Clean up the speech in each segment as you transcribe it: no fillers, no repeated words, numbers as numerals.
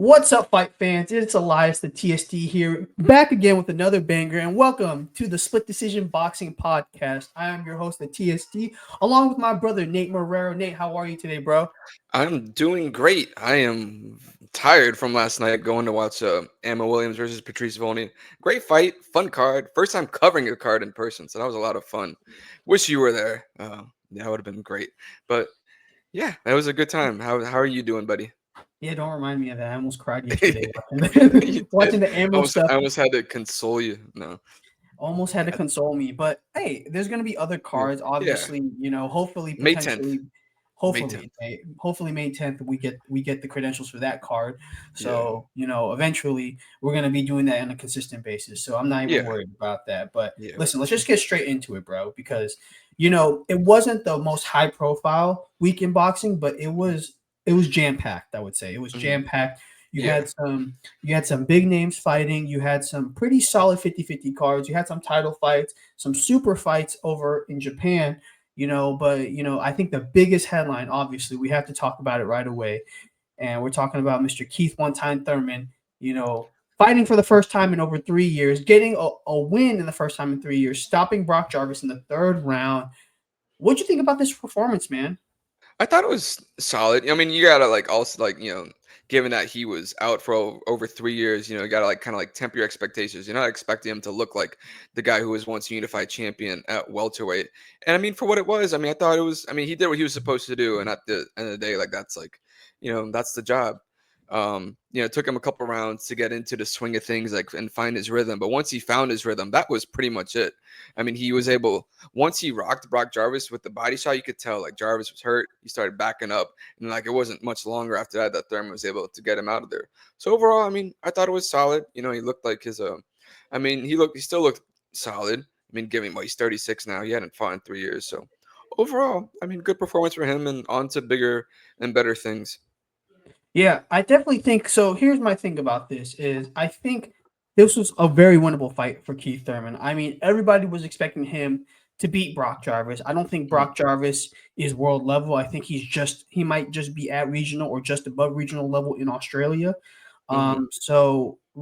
What's up, fight fans? It's Alyas, the TSD here, back again with another banger, and welcome to the Split Decision Boxing Podcast. I am your host, the TSD, along with my brother Nate Marrero. Nate, how are you today, bro? I'm doing great. I am tired from last night going to watch Emma Williams versus Patrice Volney. Great fight, fun card. First time covering a card in person, so that was a lot of fun. Wish you were there. That would have been great. But yeah, that was a good time. How are you doing, buddy? Yeah, don't remind me of that. I almost cried yesterday watching, You watching did. the ammo stuff. I almost had to console you. No. Almost had to console me, but hey, there's gonna be other Yeah. cards. Yeah. Obviously, hopefully, May 10th. potentially, May hopefully, 10th. hopefully May 10th we get the credentials for that card. Yeah. So eventually we're gonna be doing that on a consistent basis. So I'm not even Yeah. worried about that. But Yeah. listen, let's just get straight into it, bro, because it wasn't the most high profile week in boxing, but it was jam packed. I would say it was Mhm. jam packed. You Yeah. had some big names fighting. You had some pretty solid 50-50 cards. You had some title fights, some super fights over in Japan, but I think the biggest headline, obviously, we have to talk about it right away. And we're talking about Mr. Keith One Time Thurman, fighting for the first time in over 3 years, getting a win in the first time in 3 years, stopping Brock Jarvis in the third round. What'd you think about this performance, man? I thought it was solid. I mean, you gotta also given that he was out for over 3 years, you gotta kind of temper your expectations. You're not expecting him to look like the guy who was once unified champion at welterweight. And I mean, for what it was, I mean, I thought it was. I mean, he did what he was supposed to do, and at the end of the day, that's that's the job. It took him a couple rounds to get into the swing of things, and find his rhythm. But once he found his rhythm, that was pretty much it. I mean, he was able once he rocked Brock Jarvis with the body shot, you could tell Jarvis was hurt. He started backing up, and it wasn't much longer after that that Thurman was able to get him out of there. So overall, I mean, I thought it was solid. He looked like I mean, he still looked solid. I mean, given he's 36 now, he hadn't fought in 3 years. So overall, I mean, good performance for him, and on to bigger and better things. Yeah, I definitely think so. Here's my thing about this is I think this was a very winnable fight for Keith Thurman. I mean, everybody was expecting him to beat Brock Jarvis. I don't think Mhm. Brock Jarvis is world level. I think he might just be at regional or just above regional level in Australia. Mhm.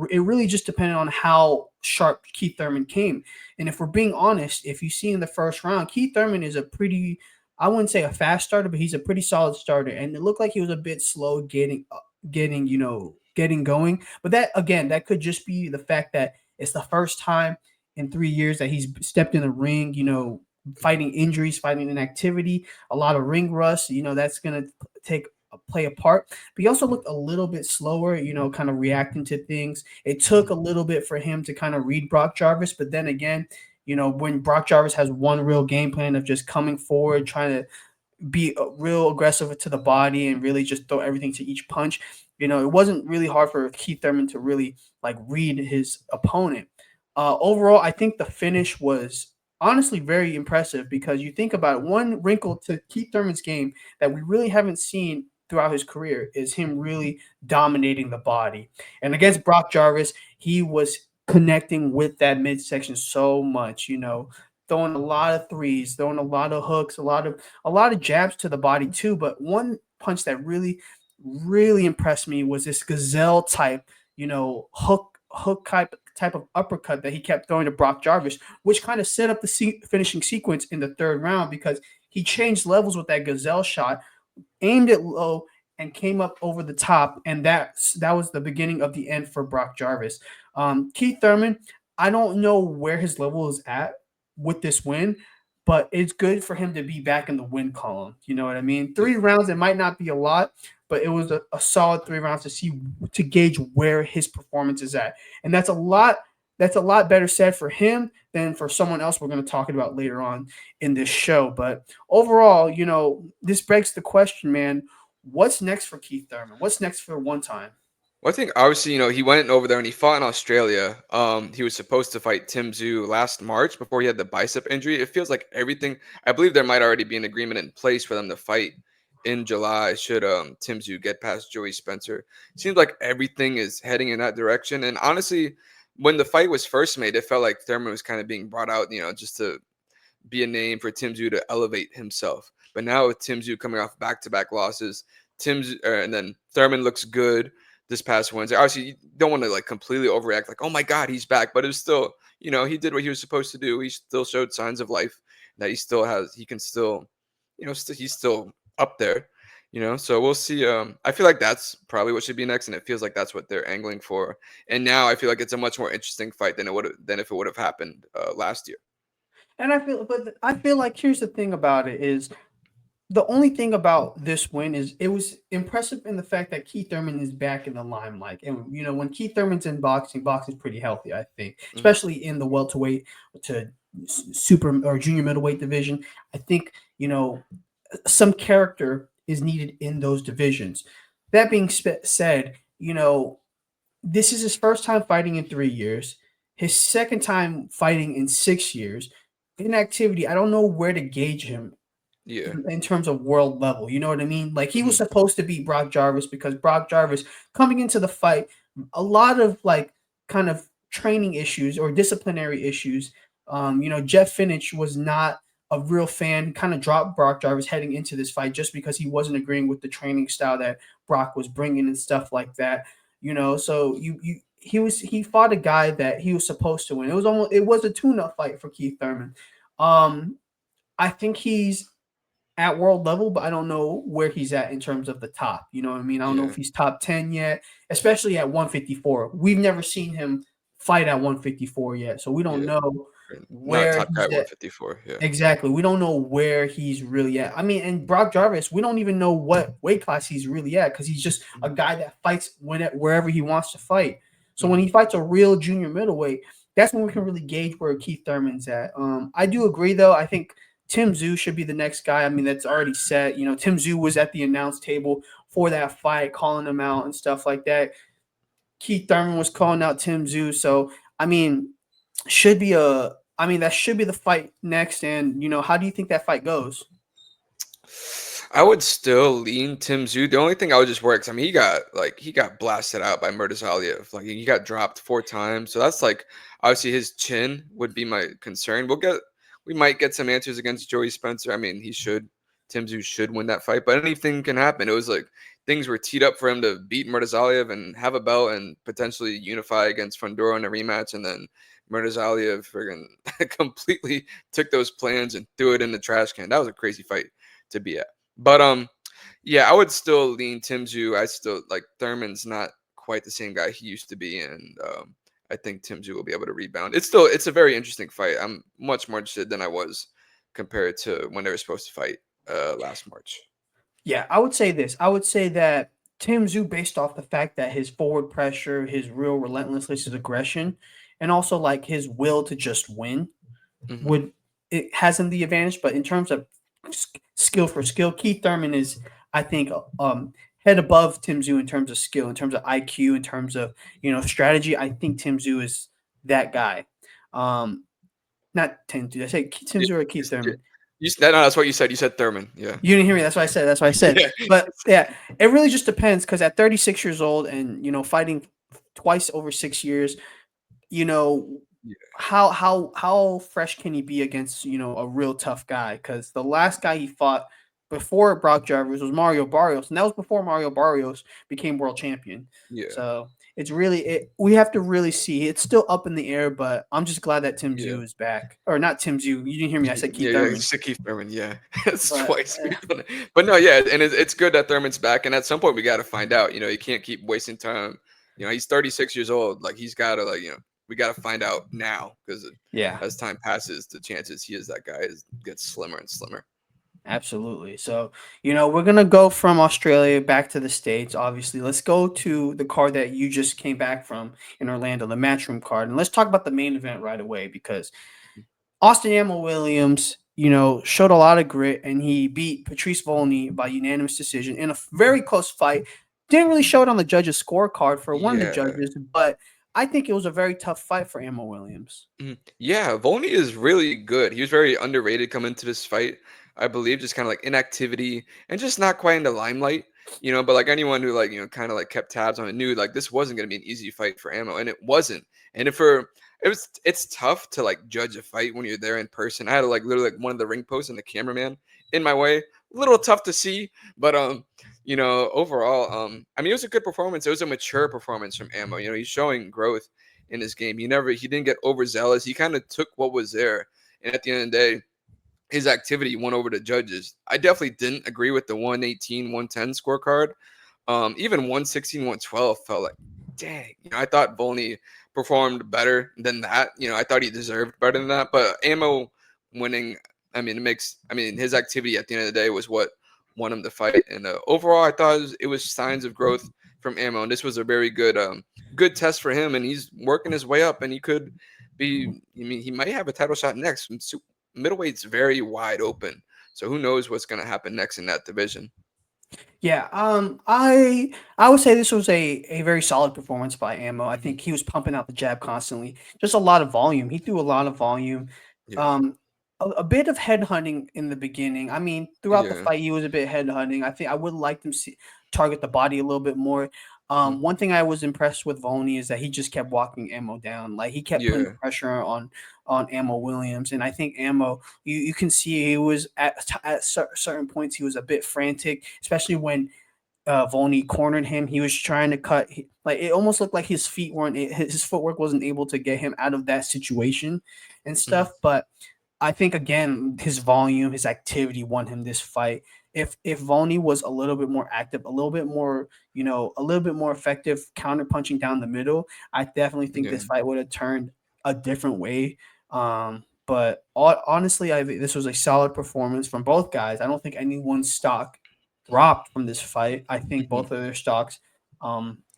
It really just depended on how sharp Keith Thurman came. And if we're being honest, if you see in the first round, Keith Thurman is a pretty, I wouldn't say a fast starter, but he's a pretty solid starter. And it looked like he was a bit slow getting going. But that again, that could just be the fact that it's the first time in 3 years that he's stepped in the ring. Fighting injuries, fighting inactivity, a lot of ring rust. That's gonna take play a part. But he also looked a little bit slower. Kind of reacting to things. It took a little bit for him to kind of read Brock Jarvis, but then again, when Brock Jarvis has one real game plan of just coming forward, trying to be real aggressive to the body and really just throw everything to each punch. It wasn't really hard for Keith Thurman to really read his opponent. Overall, I think the finish was honestly very impressive because you think about it, one wrinkle to Keith Thurman's game that we really haven't seen throughout his career is him really dominating the body. And against Brock Jarvis, he was connecting with that midsection so much, throwing a lot of threes, throwing a lot of hooks, a lot of jabs to the body too. But one punch that really impressed me was this gazelle type, hook type of uppercut that he kept throwing to Brock Jarvis, which kind of set up the finishing sequence in the third round because he changed levels with that gazelle shot, aimed it low, and came up over the top, and that was the beginning of the end for Brock Jarvis. Keith Thurman, I don't know where his level is at with this win, but it's good for him to be back in the win column. You know what I mean? Yeah. 3 rounds, it might not be a lot, but it was a solid 3 rounds to gauge where his performance is at, and that's a lot. That's a lot better said for him than for someone else we're going to talk about later on in this show. But overall, this begs the question, man. What's next for Keith Thurman? What's next for One Time? Well, I think obviously, he went over there and he fought in Australia. He was supposed to fight Tim Tszyu last March before he had the bicep injury. It feels like everything. I believe there might already be an agreement in place for them to fight in July. Should Tim Tszyu get past Joey Spencer? Seems like everything is heading in that direction. And honestly, when the fight was first made, it felt like Thurman was kind of being brought out, just to be a name for Tim Tszyu to elevate himself. But now with Tim Tszyu coming off back-to-back losses, and then Thurman looks good. this past Wednesday. Obviously, you don't want to like completely overreact, like, oh my God, he's back. But it was still, he did what he was supposed to do. He still showed signs of life that he can still, he's still up there. So we'll see. I feel like that's probably what should be next, and it feels like that's what they're angling for. And now I feel like it's a much more interesting fight than if it would have happened last year. And I feel like here's the thing about it is the only thing about this win is it was impressive in the fact that Keith Thurman is back in the limelight. And when Keith Thurman's in boxing's pretty healthy, I think, Mhm. especially in the welterweight to super or junior middleweight division. I think some character is needed in those divisions. That being said, this is his first time fighting in 3 years, his second time fighting in 6 years. Inactivity, I don't know where to gauge him Yeah. in terms of world level. You know what I mean? Like he was Mhm. supposed to beat Brock Jarvis because Brock Jarvis coming into the fight, a lot of like kind of training issues or disciplinary issues. Jeff Finnich was not a real fan, kind of dropped Brock Jarvis heading into this fight just because he wasn't agreeing with the training style that Brock was bringing and stuff like that. So he fought a guy that he was supposed to win. It was a tune-up fight for Keith Thurman. I think he's at world level, but I don't know where he's at in terms of the top. You know what I mean? I don't know if Yeah. he's top 10 yet, especially at 154. We've never seen him fight at 154 yet. So we don't Yeah. know Not where top guy he's at at. 154. Yeah. Exactly. We don't know where he's really at. I mean, and Brock Jarvis, we don't even know what weight class he's really at because he's just a Mhm. guy that fights wherever he wants to fight. So when Mhm. he fights a real junior middleweight, that's when we can really gauge where Keith Thurman's at. I do agree, though. I think Tim Tszyu should be the next guy. I mean, that's already set. Tim Tszyu was at the announce table for that fight, calling him out and stuff like that. Keith Thurman was calling out Tim Tszyu. So, I mean, that should be the fight next. And, how do you think that fight goes? I would still lean Tim Tszyu. The only thing I would just work, 'cause, I mean, he got blasted out by Murtazalia. Like he got dropped 4 times. So that's like obviously his chin would be my concern. We might get some answers against Joey Spencer. I mean, Tim Tszyu should win that fight, but anything can happen. It was like things were teed up for him to beat Murtazalia and have a belt and potentially unify against Fundora in a rematch, and then Murtazalia friggin' completely took those plans and threw it in the trash can. That was a crazy fight to be at. But yeah, I would still lean Tim Tszyu. I still like Thurman's not quite the same guy he used to be, and I think Tim Tszyu will be able to rebound. It's a very interesting fight. I'm much more interested than I was compared to when they were supposed to fight last March. Yeah, I would say this. I would say that Tim Tszyu, based off the fact that his forward pressure, his real relentlessness, his aggression, and also like his will to just win, Hmm. would it has him the advantage. But in terms of skill for skill, Keith Thurman is, I think, head above Tim Tszyu in terms of skill, in terms of IQ, in terms of strategy. I think Tim Tszyu is that guy. Um, Not Tim Tszyu. I say Tim Yeah, Tszyu or Keith Thurman. no, that's what you said. You said Thurman. Yeah. You didn't hear me. That's what I said. That's what I said. Yeah. But yeah, it really just depends because at 36 years old and fighting twice over 6 years, you know how fresh can he be against a real tough guy? Because the last guy he fought before Brock Jarvis was Mario Barrios, and that was before Mario Barrios became world champion. Yeah. So it's really we have to really see. It's still up in the air, but I'm just glad that Tim Yeah. Tszyu is back, or not Tim Tszyu. You didn't hear me. I said Yeah, Keith yeah, Thurman. just to Keith Thurman, yeah, it's But twice we've done it. But no, yeah, and it's good that Thurman's back. And at some point, we got to find out. You can't keep wasting time. He's 36 years old. Like he's got to we got to find out now because yeah. as time passes, the chances he is that guy gets slimmer and slimmer. Absolutely. So, we're going to go from Australia back to the States, obviously. Let's go to the card that you just came back from in Orlando, the Matchroom card. And let's talk about the main event right away because Austin Ammo Williams, showed a lot of grit and he beat Patrice Volney by unanimous decision in a very close fight. Didn't really show it on the judges' scorecard for one of the Yeah. judges, but I think it was a very tough fight for Ammo Williams. Yeah, Volney is really good. He was very underrated coming into this fight, I believe, just kind of like inactivity and just not quite in the limelight. But like anyone who kind of like kept tabs on it knew like this wasn't gonna be an easy fight for Ammo, and it wasn't. And it's tough to like judge a fight when you're there in person. I had like literally like one of the ring posts and the cameraman in my way. A little tough to see, but overall, I mean, it was a good performance. It was a mature performance from Ammo. He's showing growth in his game. He didn't get overzealous. He kind of took what was there, and at the end of the day, his activity won over the judges. I definitely didn't agree with the 118, 110 scorecard. Even 116, 112 felt like, dang. I thought Volney performed better than that. I thought he deserved better than that. But Ammo winning, his activity at the end of the day was what won him the fight. And overall, I thought it was signs of growth from Ammo. And this was a very good test for him. And he's working his way up. And he could be, he might have a title shot next. Middleweight's very wide open. So who knows what's going to happen next in that division. Yeah, I would say this was a very solid performance by Ammo. I think he was pumping out the jab constantly, just a lot of volume. He threw a lot of volume. Yeah. Um, a bit of head hunting in the beginning. I mean, throughout the Yeah. fight, he was a bit head hunting. I think I would like him to target the body a little bit more. Mm. One thing I was impressed with Volney is that he just kept walking Ammo down. Like he kept putting Yeah. pressure on Ammo Williams, and I think Ammo, you can see he was at certain points he was a bit frantic, especially when Volney cornered him. He was trying to cut, like it almost looked like his feet weren't, his footwork wasn't able to get him out of that situation and Mm. stuff. But I think again, his volume, his activity won him this fight. If Volney was a little bit more active, a little bit more, a little bit more effective counter punching down the middle, I definitely think Yeah. this fight would have turned a different way. But honestly, I think this was a solid performance from both guys. I don't think anyone's stock dropped from this fight. I think Mhm. both of their stocks,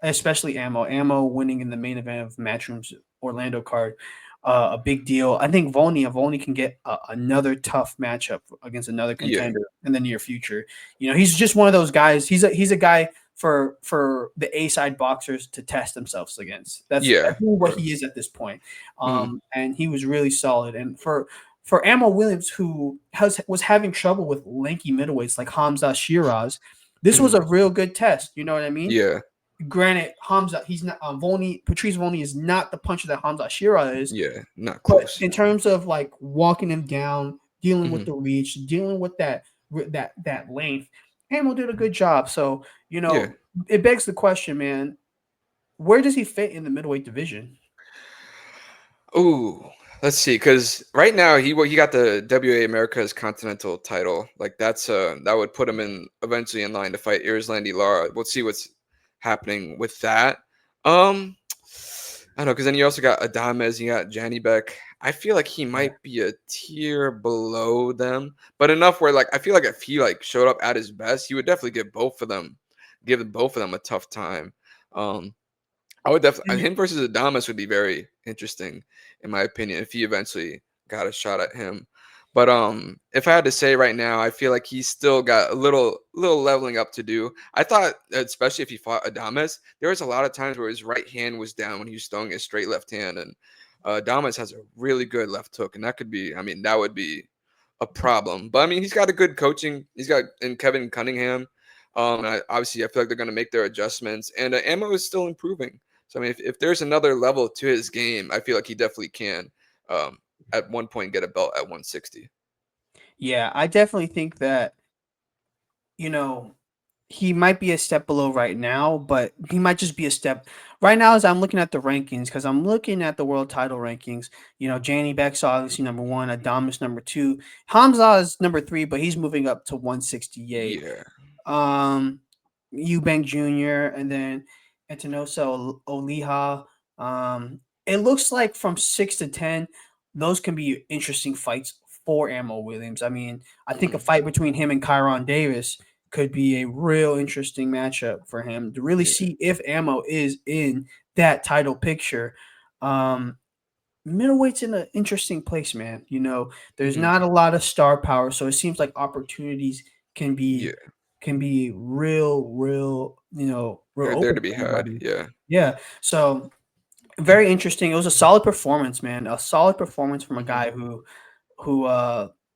especially Ammo winning in the main event of Matchroom's Orlando card, a big deal. I think Volney can get another tough matchup against another Yeah. contender in the near future. He's just one of those guys. He's a guy for the A side boxers to test themselves against. That's Yeah. really what Bro. he is at this point. Mhm. And he was really solid. And for Ammo Williams, who was having trouble with lanky middleweights like Hamza Shiraz, this was Mhm. a real good test. You know what I mean? Yeah. Granted, Hamza, he's not Patrice Volney is not the puncher that Hamza Shiraz is, Yeah. Not but close. in terms of like walking him down, dealing with Mhm. the reach, dealing with that length, Hamill did a good job. So Yeah. it begs the question, man, where does he fit in the middleweight division? Ooh. Let's see, because right now he got the WA America's Continental title. Like that would put him in eventually in line to fight Irslandy Lara. We'll see what's happening with that. I don't know, because then you also got Adames, you got Janny Beck. I feel like he Yeah. might be a tier below them, but enough where like I feel like if he like showed up at his best, he would definitely give both of them a tough time. Um, I would definitely him versus Adamas would be very interesting, in my opinion, if he eventually got a shot at him. But if I had to say right now, I feel like he's still got a little leveling up to do. I thought, especially if he fought Adamas, there was a lot of times where his right hand was down when he was throwing his straight left hand, and Adamas has a really good left hook, and that could be, I mean, that would be a problem. But I mean, he's got a good coaching. He's got in Kevin Cunningham. Obviously, I feel like they're going to make their adjustments, and Ammo is still improving. So I mean, if there's another level to his game, I feel like he definitely can. Um, at one point, get a belt at 160. Yeah, I definitely think that, you know, he might be a step below right now, but he might just be a step right now as I'm looking at the rankings, because I'm looking at the world title rankings. Janny Beck's obviously number one, Adamas number two, Hamza is number three, but he's moving up to 168. Yeah. Um, Eubank Jr. and then Antinosa Oliha. It looks like from 6 to 10, those can be interesting fights for Ammo Williams. I mean, I think a Mm, fight between him and Kyron Davis could be a real interesting matchup for him to really yeah. see if Ammo is in that title picture. Um, Middleweight's in an interesting place, man. There's Hmm. not a lot of star power, so it seems like opportunities can be Yeah. can be real, real They're there open to be for had. everybody. Yeah. Yeah. So very interesting. It was a solid performance, man. A solid performance from a Hmm. guy who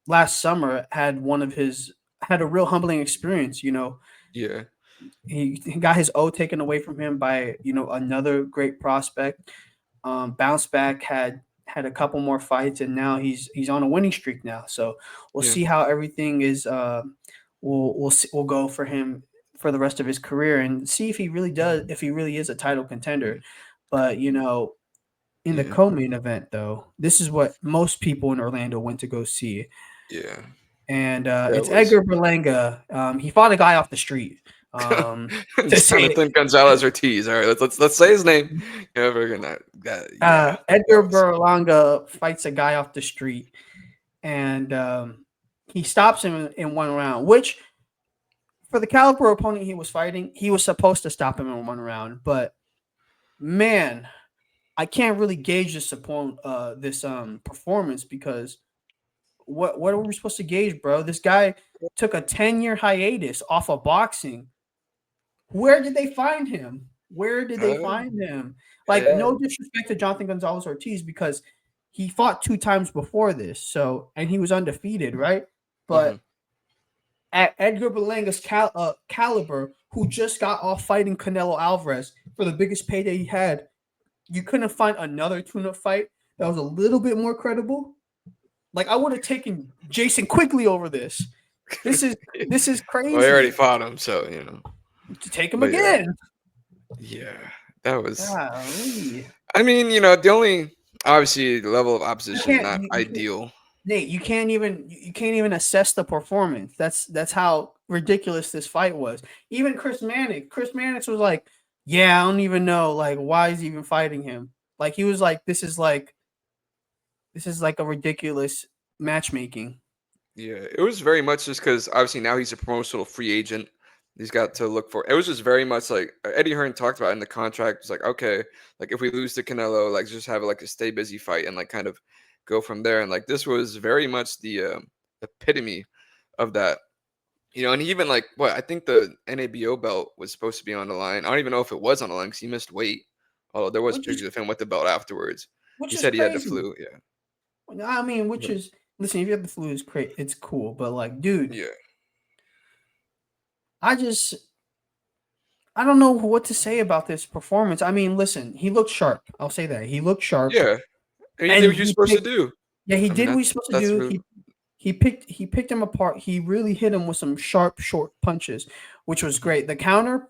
last summer had a real humbling experience. Yeah. He got his O taken away from him by another great prospect. Bounced back, had a couple more fights, and now he's on a winning streak now. So we'll Yeah. see how everything is. We'll go for him for the rest of his career and see if he really is a title contender. But in the Yeah. co-main event, though, this is what most people in Orlando went to go see, Yeah. and That it's was Edgar Berlanga. He fought a guy off the street. To it's say Jonathan Gonzalez Ortiz. All right, let's say his name. Yeah, we're gonna yeah. That Edgar was Berlanga fights a guy off the street, and he stops him in one round, which for the caliber opponent he was fighting, he was supposed to stop him in one round. But man, I can't really gauge this performance because what are we supposed to gauge, bro? This guy took a 10-year hiatus off of boxing. Where did they find him? Where did they find him? Like, yeah. no disrespect to Jonathan Gonzalez Ortiz because he fought 2 times before this, and he was undefeated, right? Mhm. But at Edgar Berlanga's caliber, who just got off fighting Canelo Alvarez for the biggest payday he had, you couldn't find another tune-up fight that was a little bit more credible. Like, I would have taken Jason Quigley over this. This is crazy. Well, he already fought him, so to take him But again. Yeah, that was. Golly. I mean, the only obviously the level of opposition is not You ideal. Nate, you can't even assess the performance. That's how ridiculous this fight was. Even Chris Mannix was like, yeah, I don't even know, like, why is he even fighting him? Like, he was like, this is like a ridiculous matchmaking. Yeah, it was very much just because obviously now he's a promotional free agent. He's got to look for. It was just very much like Eddie Hearn talked about in the contract. It's like, okay, like if we lose to Canelo, like just have like a stay busy fight and like kind of go from there. And like this was very much the epitome of that. And even like what I think the NABO belt was supposed to be on the line. I don't even know if it was on the line because he missed weight. Although there was pictures of him with the belt afterwards. Which He is said he had the crazy. flu. Yeah. I mean, listen, if you have the flu, it's great. It's cool, but like, dude, Yeah. I don't know what to say about this performance. I mean, listen, he looked sharp. I'll say that he looked sharp. Yeah. And he did And what you're supposed to do. yeah, he I mean, did what he's supposed to that's do. really. He picked him apart. He really hit him with some sharp, short punches, which was great. The counter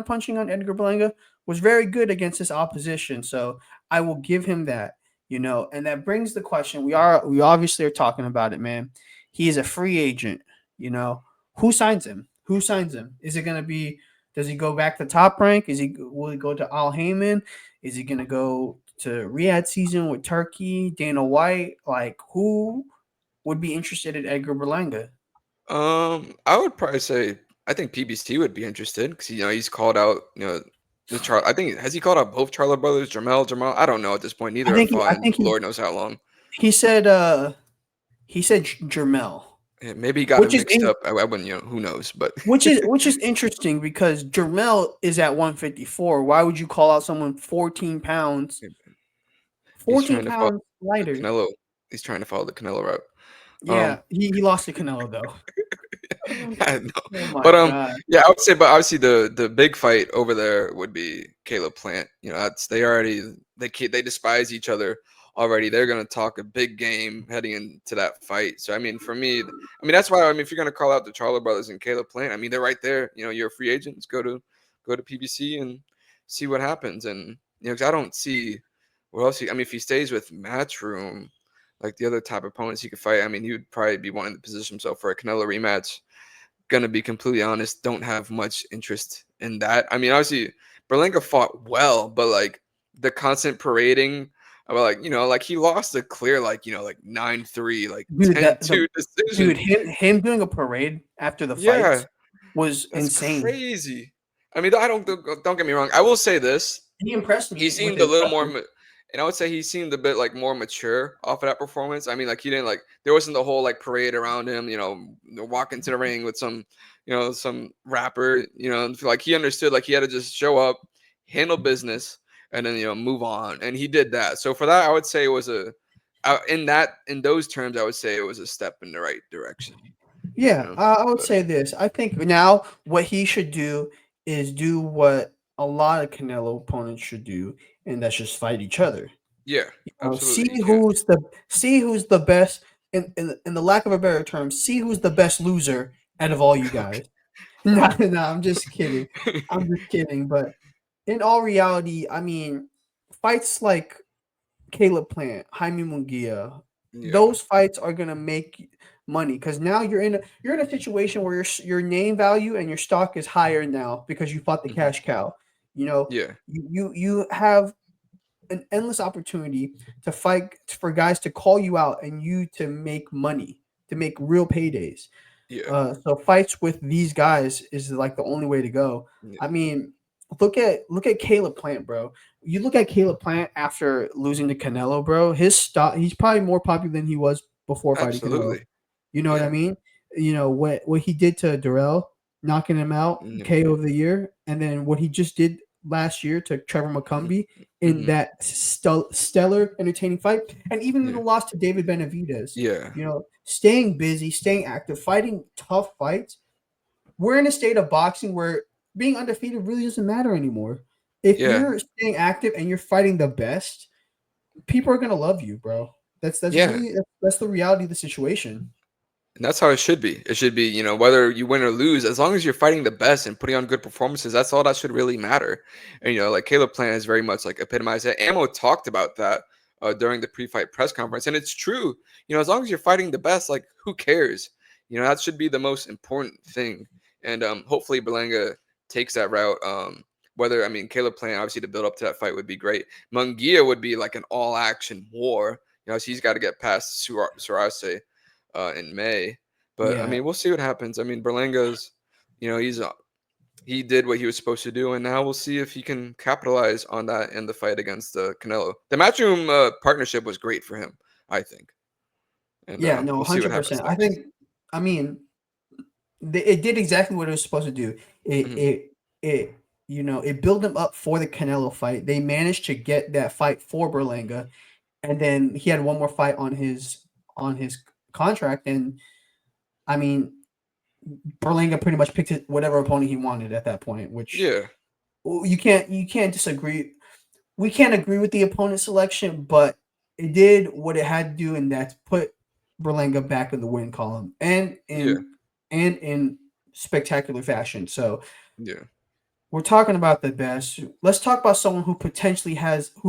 punching on Edgar Berlanga was very good against his opposition. So I will give him that. And that brings the question. We obviously are talking about it, man. He is a free agent. Who signs him? Who signs him? Is it gonna be? Does he go back to Top Rank? Will he go to Al Heyman? Is he gonna go to Riyadh season with Turkey, Dana White? Like, who would be interested in Edgar Berlanga? I would probably say I think PBC would be interested because he's called out I think has he called out both Charlo brothers, Jamal? I don't know at this point. I Neither have think fought in Lord knows how long. he said Jermel, Yeah, maybe he got it which is mixed up. I wouldn't, who knows? But which is interesting because Jermel is at 154. Why would you call out someone 14 pounds? he's 14 trying to follow pounds lighter. Canelo. He's trying to follow the Canelo route. Yeah, he lost to Canelo though. I know. Oh my But god. yeah, I would say, but obviously the big fight over there would be Caleb Plant. They despise each other already. They're gonna talk a big game heading into that fight. So I mean, for me, that's why if you're gonna call out the Charlo brothers and Caleb Plant, they're right there. You're a free agent. Let's go to PBC and see what happens. And because I don't see what else. If he stays with Matchroom, like the other top opponents he could fight, he would probably be wanting to position himself for a Canelo rematch. Gonna be completely honest, don't have much interest in that. Obviously Berlanga fought well, but like the constant parading about like he lost a clear 9-3, like Dude, 10-2 decision. dude, him doing a parade after the Yeah, fight was that's insane. crazy. I don't get me wrong. I will say this. He impressed me. He seemed a little more and I would say he seemed a bit more mature off of that performance. He didn't there wasn't the whole parade around him, walking to the ring with some rapper, he understood he had to just show up, handle business, and then move on. And he did that. So for that, I would say it was in those terms, I would say it was a step in the right direction. Yeah, I would say this. I think now what he should do is do what a lot of Canelo opponents should do, and that's just fight each other. Yeah, absolutely. See who's the best. In the lack of a better term, see who's the best loser out of all you guys. No, no, I'm just kidding. I'm just kidding. But in all reality, I mean, fights like Caleb Plant, Jaime Munguia, Yeah. those fights are gonna make money because now you're in a situation where your name value and your stock is higher now because you fought the Hmm. cash cow. You know, Yeah. you have an endless opportunity to fight for guys to call you out and you to make money, to make real paydays. Yeah. So fights with these guys is like the only way to go. Yeah. I mean, look at Caleb Plant, bro. You look at Caleb Plant after losing to Canelo, bro. His stock, he's probably more popular than he was before fighting Canelo. Absolutely. You know what I Yeah. mean? You know what he did to Durrell, knocking him out, Yeah. KO of the year, and then what he just did last year to Trevor McCumbee in Hmm. that stellar, entertaining fight, and even in the Yeah. loss to David Benavidez. Yeah. You know, staying busy, staying active, fighting tough fights. We're in a state of boxing where being undefeated really doesn't matter anymore. If Yeah. you're staying active and you're fighting the best, people are gonna love you, bro. That's Yeah. really that's the reality of the situation. And that's how it should be. It should be, whether you win or lose, as long as you're fighting the best and putting on good performances, that's all that should really matter. And, like Caleb Plant is very much like epitomized that. Ammo talked about that during the pre-fight press conference. And it's true. As long as you're fighting the best, like, who cares? That should be the most important thing. And hopefully Berlanga takes that route. I mean, Caleb Plant, obviously, to build up to that fight would be great. Munguia would be like an all-action war. So he's got to get past Surase in May. But I Yeah, mean, we'll see what happens. I mean, Berlanga's, he did what he was supposed to do, and now we'll see if he can capitalize on that in the fight against Canelo. The matchroom partnership was great for him, I think, and yeah, no, we'll see what happens 100%. I next. think, I mean, it did exactly what it was supposed to do. It Hmm. it it it built them up for the Canelo fight. They managed to get that fight for Berlanga, and then he had one more fight on his contract. And I mean, Berlanga pretty much picked whatever opponent he wanted at that point, which Yeah, you can't disagree. We can't agree with the opponent selection, but it did what it had to do, and that's put Berlanga back in the win column yeah, and in spectacular fashion. So yeah, we're talking about the best. Let's talk about someone who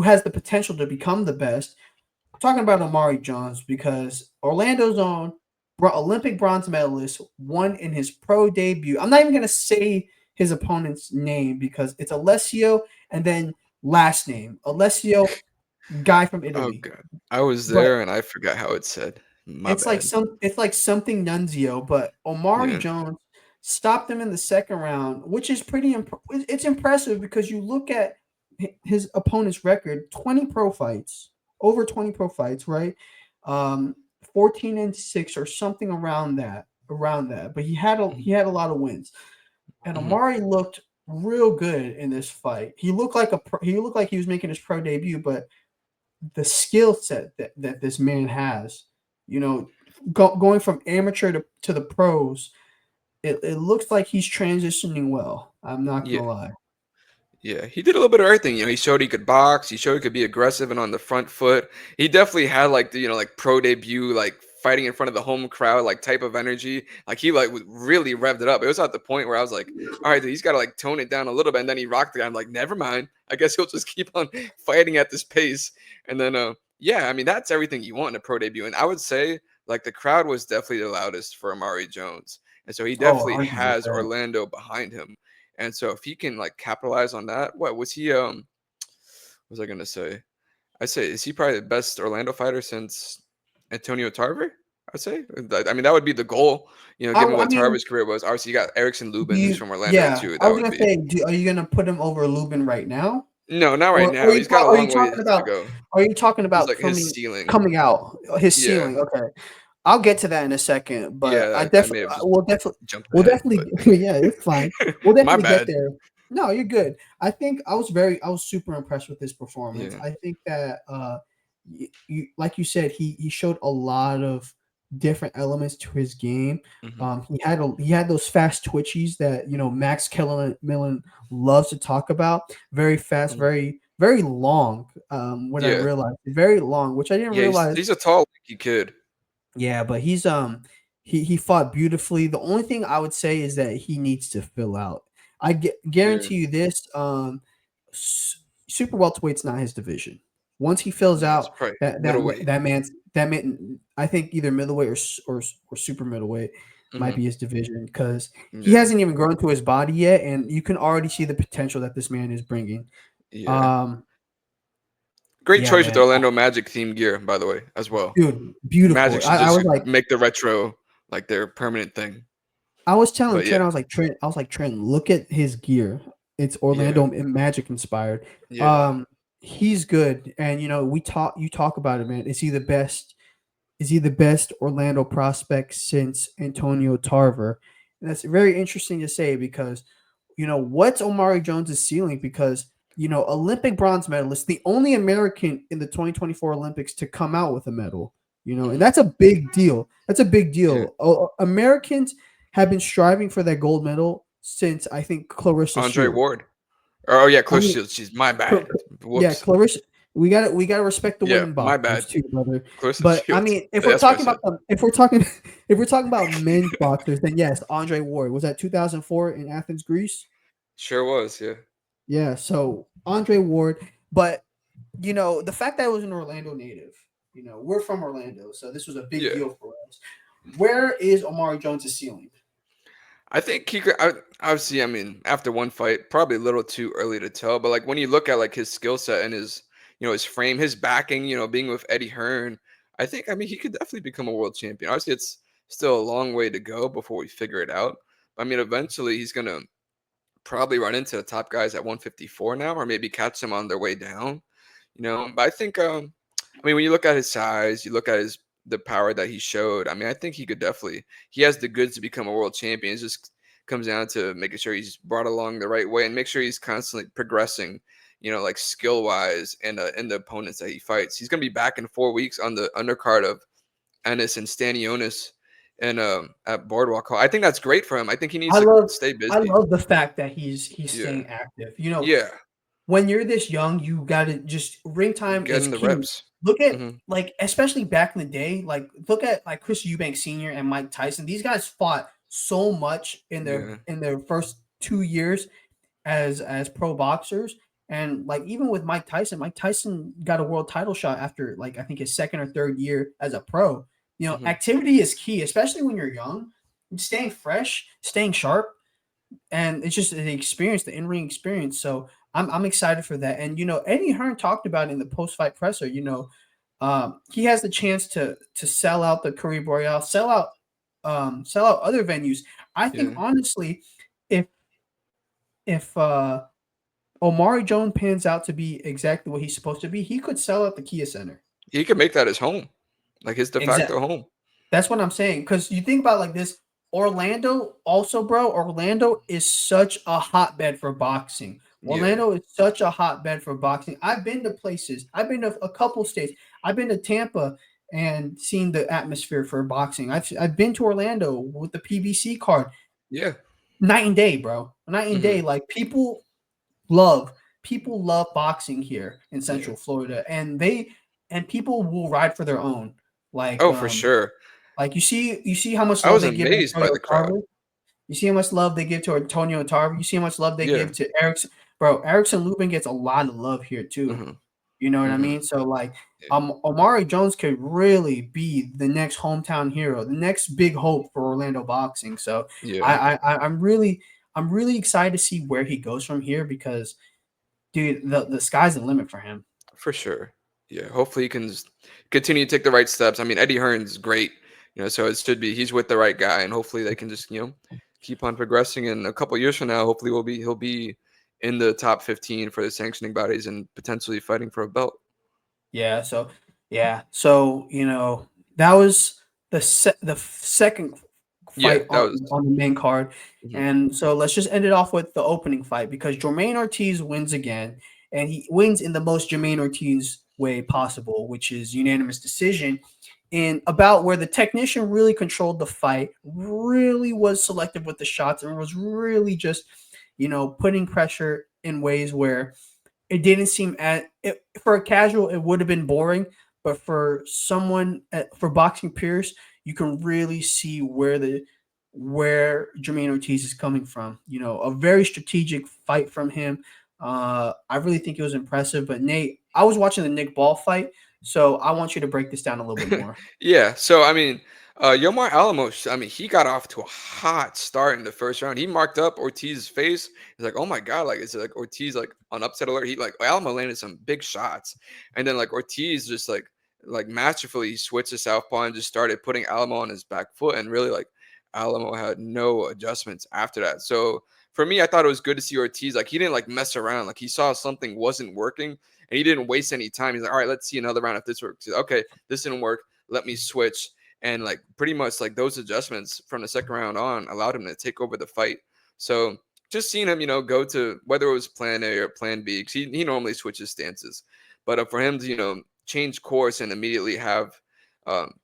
has the potential to become the best. I'm talking about Omari Jones because Orlando's own Olympic bronze medalist won in his pro debut. I'm not even gonna say his opponent's name because it's Alessio and then last name Alessio, guy from Oh Italy. god, I was But there and I forgot how it said. My bad. it's like something Nunzio, but Omari Yeah, Jones stopped him in the second round, which is it's impressive because you look at his opponent's record, 20 pro fights, over 20 pro fights, right? Um 14-6 or something around that. But mhm, he had a lot of wins. And mhm, Omari looked real good in this fight. He looked like he was making his pro debut, but the skill set that this man has, you know, going from amateur to the pros, it looks like he's transitioning well. I'm not yeah. gonna lie. Yeah, he did a little bit of everything. He showed he could box. He showed he could be aggressive and on the front foot. He definitely had like the like pro debut, like fighting in front of the home crowd, like type of energy. Like he like really revved it up. It was at the point where I was like, all right, dude, he's got to like tone it down a little bit. And then he rocked the guy. I'm like, never mind. I guess he'll just keep on fighting at this pace. And then yeah, I mean that's everything you want in a pro debut. And I would say like the crowd was definitely the loudest for Amari Jones. And so he Oh, definitely has 100%. Orlando behind him. And so if he can like capitalize on that, what was he what was I gonna say? I'd say is he probably the best Orlando fighter since Antonio Tarver? I'd say. I mean that would be the goal, given I what mean, Tarver's career was. Obviously you got Erickson do Lubin who's you? from Orlando Yeah, too. I That was would gonna be say, are you gonna put him over Lubin right now, no, not right or now. He's got a are you long talking ways to about? go. Are you talking He's about like his ceiling. coming out his Yeah. ceiling? Okay, I'll get to that in a second, but Yeah, I may have just jumped we'll ahead, definitely, but yeah, it's fine. We'll my definitely get bad. there. No, you're good. I was super impressed with his performance. Yeah. I think that, like you said, he showed a lot of different elements to his game. Hmm. He had those fast twitchies that Max Kellerman loves to talk about. Very fast, Hmm. very long. When I Yeah. realized very long, which I didn't Yeah, he's realize. he's a tall, lanky kid. Yeah, but He fought beautifully. The only thing I would say is that he needs to fill out. Yeah, Guarantee you this. Super welterweight's not his division. Once he fills no, it's out, probably middleweight. that man, I think either middleweight or super middleweight might Hmm. be his division because he Yeah, hasn't even grown to his body yet, and you can already see the potential that this man is bringing. yeah. Um, Great yeah, choice with man, Orlando Magic themed gear, by the way, as well. dude, beautiful. Magic should I just was like, make the retro like their permanent thing. I was telling But yeah, Trent, I was like, Trent, look at his gear. It's yeah, Orlando Magic inspired. yeah. He's good, and you talk about it, man. Is he the best? Is he the best Orlando prospect since Antonio Tarver? And that's very interesting to say because what's Omari Jones' ceiling? Because Olympic bronze medalist, the only American in the 2024 Olympics to come out with a medal. And Hmm. that's a big deal. That's a big Yeah. deal. Americans have been striving for that gold medal since I think Clarissa Andre Shields. Ward. Oh yeah, I Clarissa mean, Shields. She's my Cl- bad. Cl- yeah, Whoops. Clarissa. We gotta respect the Yeah, women my boxers bad. too, brother. Clarissa But I Shields. mean, if we're That's what I talking said. about if we're talking about men's boxers, then yes, Andre Ward was that 2004 in Athens, Greece. Sure was. Yeah. Yeah, so Andre Ward, but the fact that it was an Orlando native, we're from Orlando, so this was a big Yeah. deal for us. Where is Omari Jones' ceiling? I think he could. Obviously, I mean, after one fight, probably a little too early to tell. But like when you look at like his skill set and his, his frame, his backing, being with Eddie Hearn, I mean, he could definitely become a world champion. Obviously, it's still a long way to go before we figure it out. I mean, eventually, he's gonna probably run into the top guys at 154 now, or maybe catch them on their way down. But I think, I mean, when you look at his size, you look at his the power that he showed. I mean, I think he could definitely he has the goods to become a world champion. It just comes down to making sure he's brought along the right way and make sure he's constantly progressing. Like skill wise and in the opponents that he fights. He's gonna be back in 4 weeks on the undercard of Ennis and Stanionis and at Boardwalk Hall. I think that's great for him. I think he needs I to love stay I busy. love the fact that he's Yeah. staying active. Yeah. When you're this young, you gotta just ring time is Getting the key. reps. Look at Hmm. like especially back in the day, like look at like Chris Eubank Sr. and Mike Tyson. These guys fought so much in their Yeah. in their first 2 years as pro boxers. And like even with Mike Tyson got a world title shot after like I think his second or third year as a pro. Hmm. Activity is key, especially when you're young. Staying fresh, staying sharp, and it's just the experience, the in ring experience. So I'm excited for that. And Eddie Hearn talked about in the post fight presser. He has the chance to sell out the Curry Boreal, sell out other venues. I think Yeah. honestly, if if Omari Jones pans out to be exactly what he's supposed to be, he could sell out the Kia Center. He could make that his home, like his de facto Exactly. home. That's what I'm saying. Because you think about like this, Orlando also, bro. Orlando is such a hotbed for boxing. Yeah. Orlando is such a hotbed for boxing. I've been to places. I've been to a couple states. I've been to Tampa and seen the atmosphere for boxing. I've been to Orlando with the PBC card. Yeah. Night and day, bro. Night and Hmm. day. Like people love boxing here in Yeah. Central Florida, and people will ride for their own. Like Oh, for sure. like you see how much I love was they give amazed by Antonio the crowd. Tarver. You see how much love they give to Antonio Tarver. You see how much love they Yeah. give to Erickson. Bro, Erickson Lubin gets a lot of love here too. Hmm. You know what I Hmm. mean? So like, Yeah. Omari Jones could really be the next hometown hero, the next big hope for Orlando boxing. So Yeah. I'm really excited to see where he goes from here because, dude, the sky's the limit for him. For sure. Yeah. Hopefully he can just continue to take the right steps. I mean, Eddie Hearn's great, so it should be he's with the right guy, and hopefully they can just keep on progressing. And a couple years from now, hopefully he'll be in the top 15 for the sanctioning bodies and potentially fighting for a belt. Yeah. So that was the second Yeah, fight that on was. on the main card, Mhm. and so let's just end it off with the opening fight because Jermaine Ortiz wins again, and he wins in the most Jermaine Ortiz way possible, which is unanimous decision. In about where the technician really controlled the fight, really was selective with the shots, and was really just, putting pressure in ways where it didn't seem for a casual it would have been boring, but for someone for boxing peers, you can really see where Jermaine Ortiz is coming from. You know, a very strategic fight from him. I really think it was impressive. But Nate, I was watching the Nick Ball fight, so I want you to break this down a little bit more. Yeah. So I mean, Yomar Alamos. I mean, he got off to a hot start in the first round. He marked up Ortiz's face. He's like, "Oh my god!" Like, is it like Ortiz like on upset alert? He like Alamo landed some big shots, and then like Ortiz just like masterfully he switched to southpaw and just started putting Alamo on his back foot, and really like Alamo had no adjustments after that. So for me, I thought it was good to see Ortiz. Like he didn't like mess around. Like he saw something wasn't working, and he didn't waste any time. He's like, "All right, let's see another round if this works." Okay, this didn't work, let me switch. And like pretty much like those adjustments from the second round on allowed him to take over the fight. So just seeing him, go to whether it was plan A or plan B, because he normally switches stances. But for him to, change course and immediately have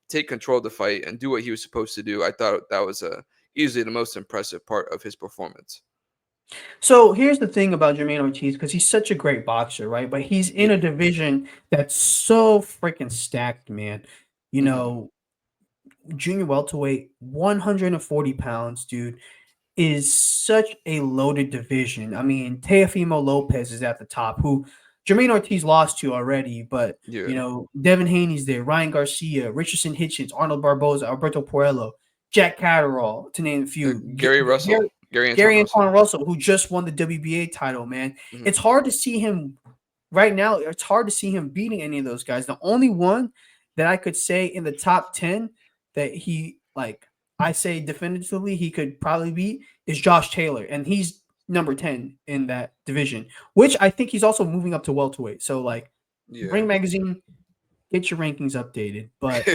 take control of the fight and do what he was supposed to do, I thought that was easily the most impressive part of his performance. So here's the thing about Jermaine Ortiz, because he's such a great boxer, right? But he's in Yeah. a division that's so freaking stacked, man. You Hmm. know, junior welterweight, 140 pounds, dude, is such a loaded division. I mean, Teofimo Lopez is at the top, who Jermaine Ortiz lost to already, but Yeah. Devin Haney's there, Ryan Garcia, Richardson Hitchens, Arnold Barboza, Alberto Puello, Jack Catterall, to name a few. Gary Russell, Gary Antoine Gary Russell. Antoine Russell, who just won the WBA title, man. Hmm. It's hard to see him right now. It's hard to see him beating any of those guys. The only one that I could say in the top 10 that I say definitively he could probably beat is Josh Taylor, and he's number 10 in that division, which I think he's also moving up to welterweight. So, like, Yeah. Ring Magazine, get your rankings updated. But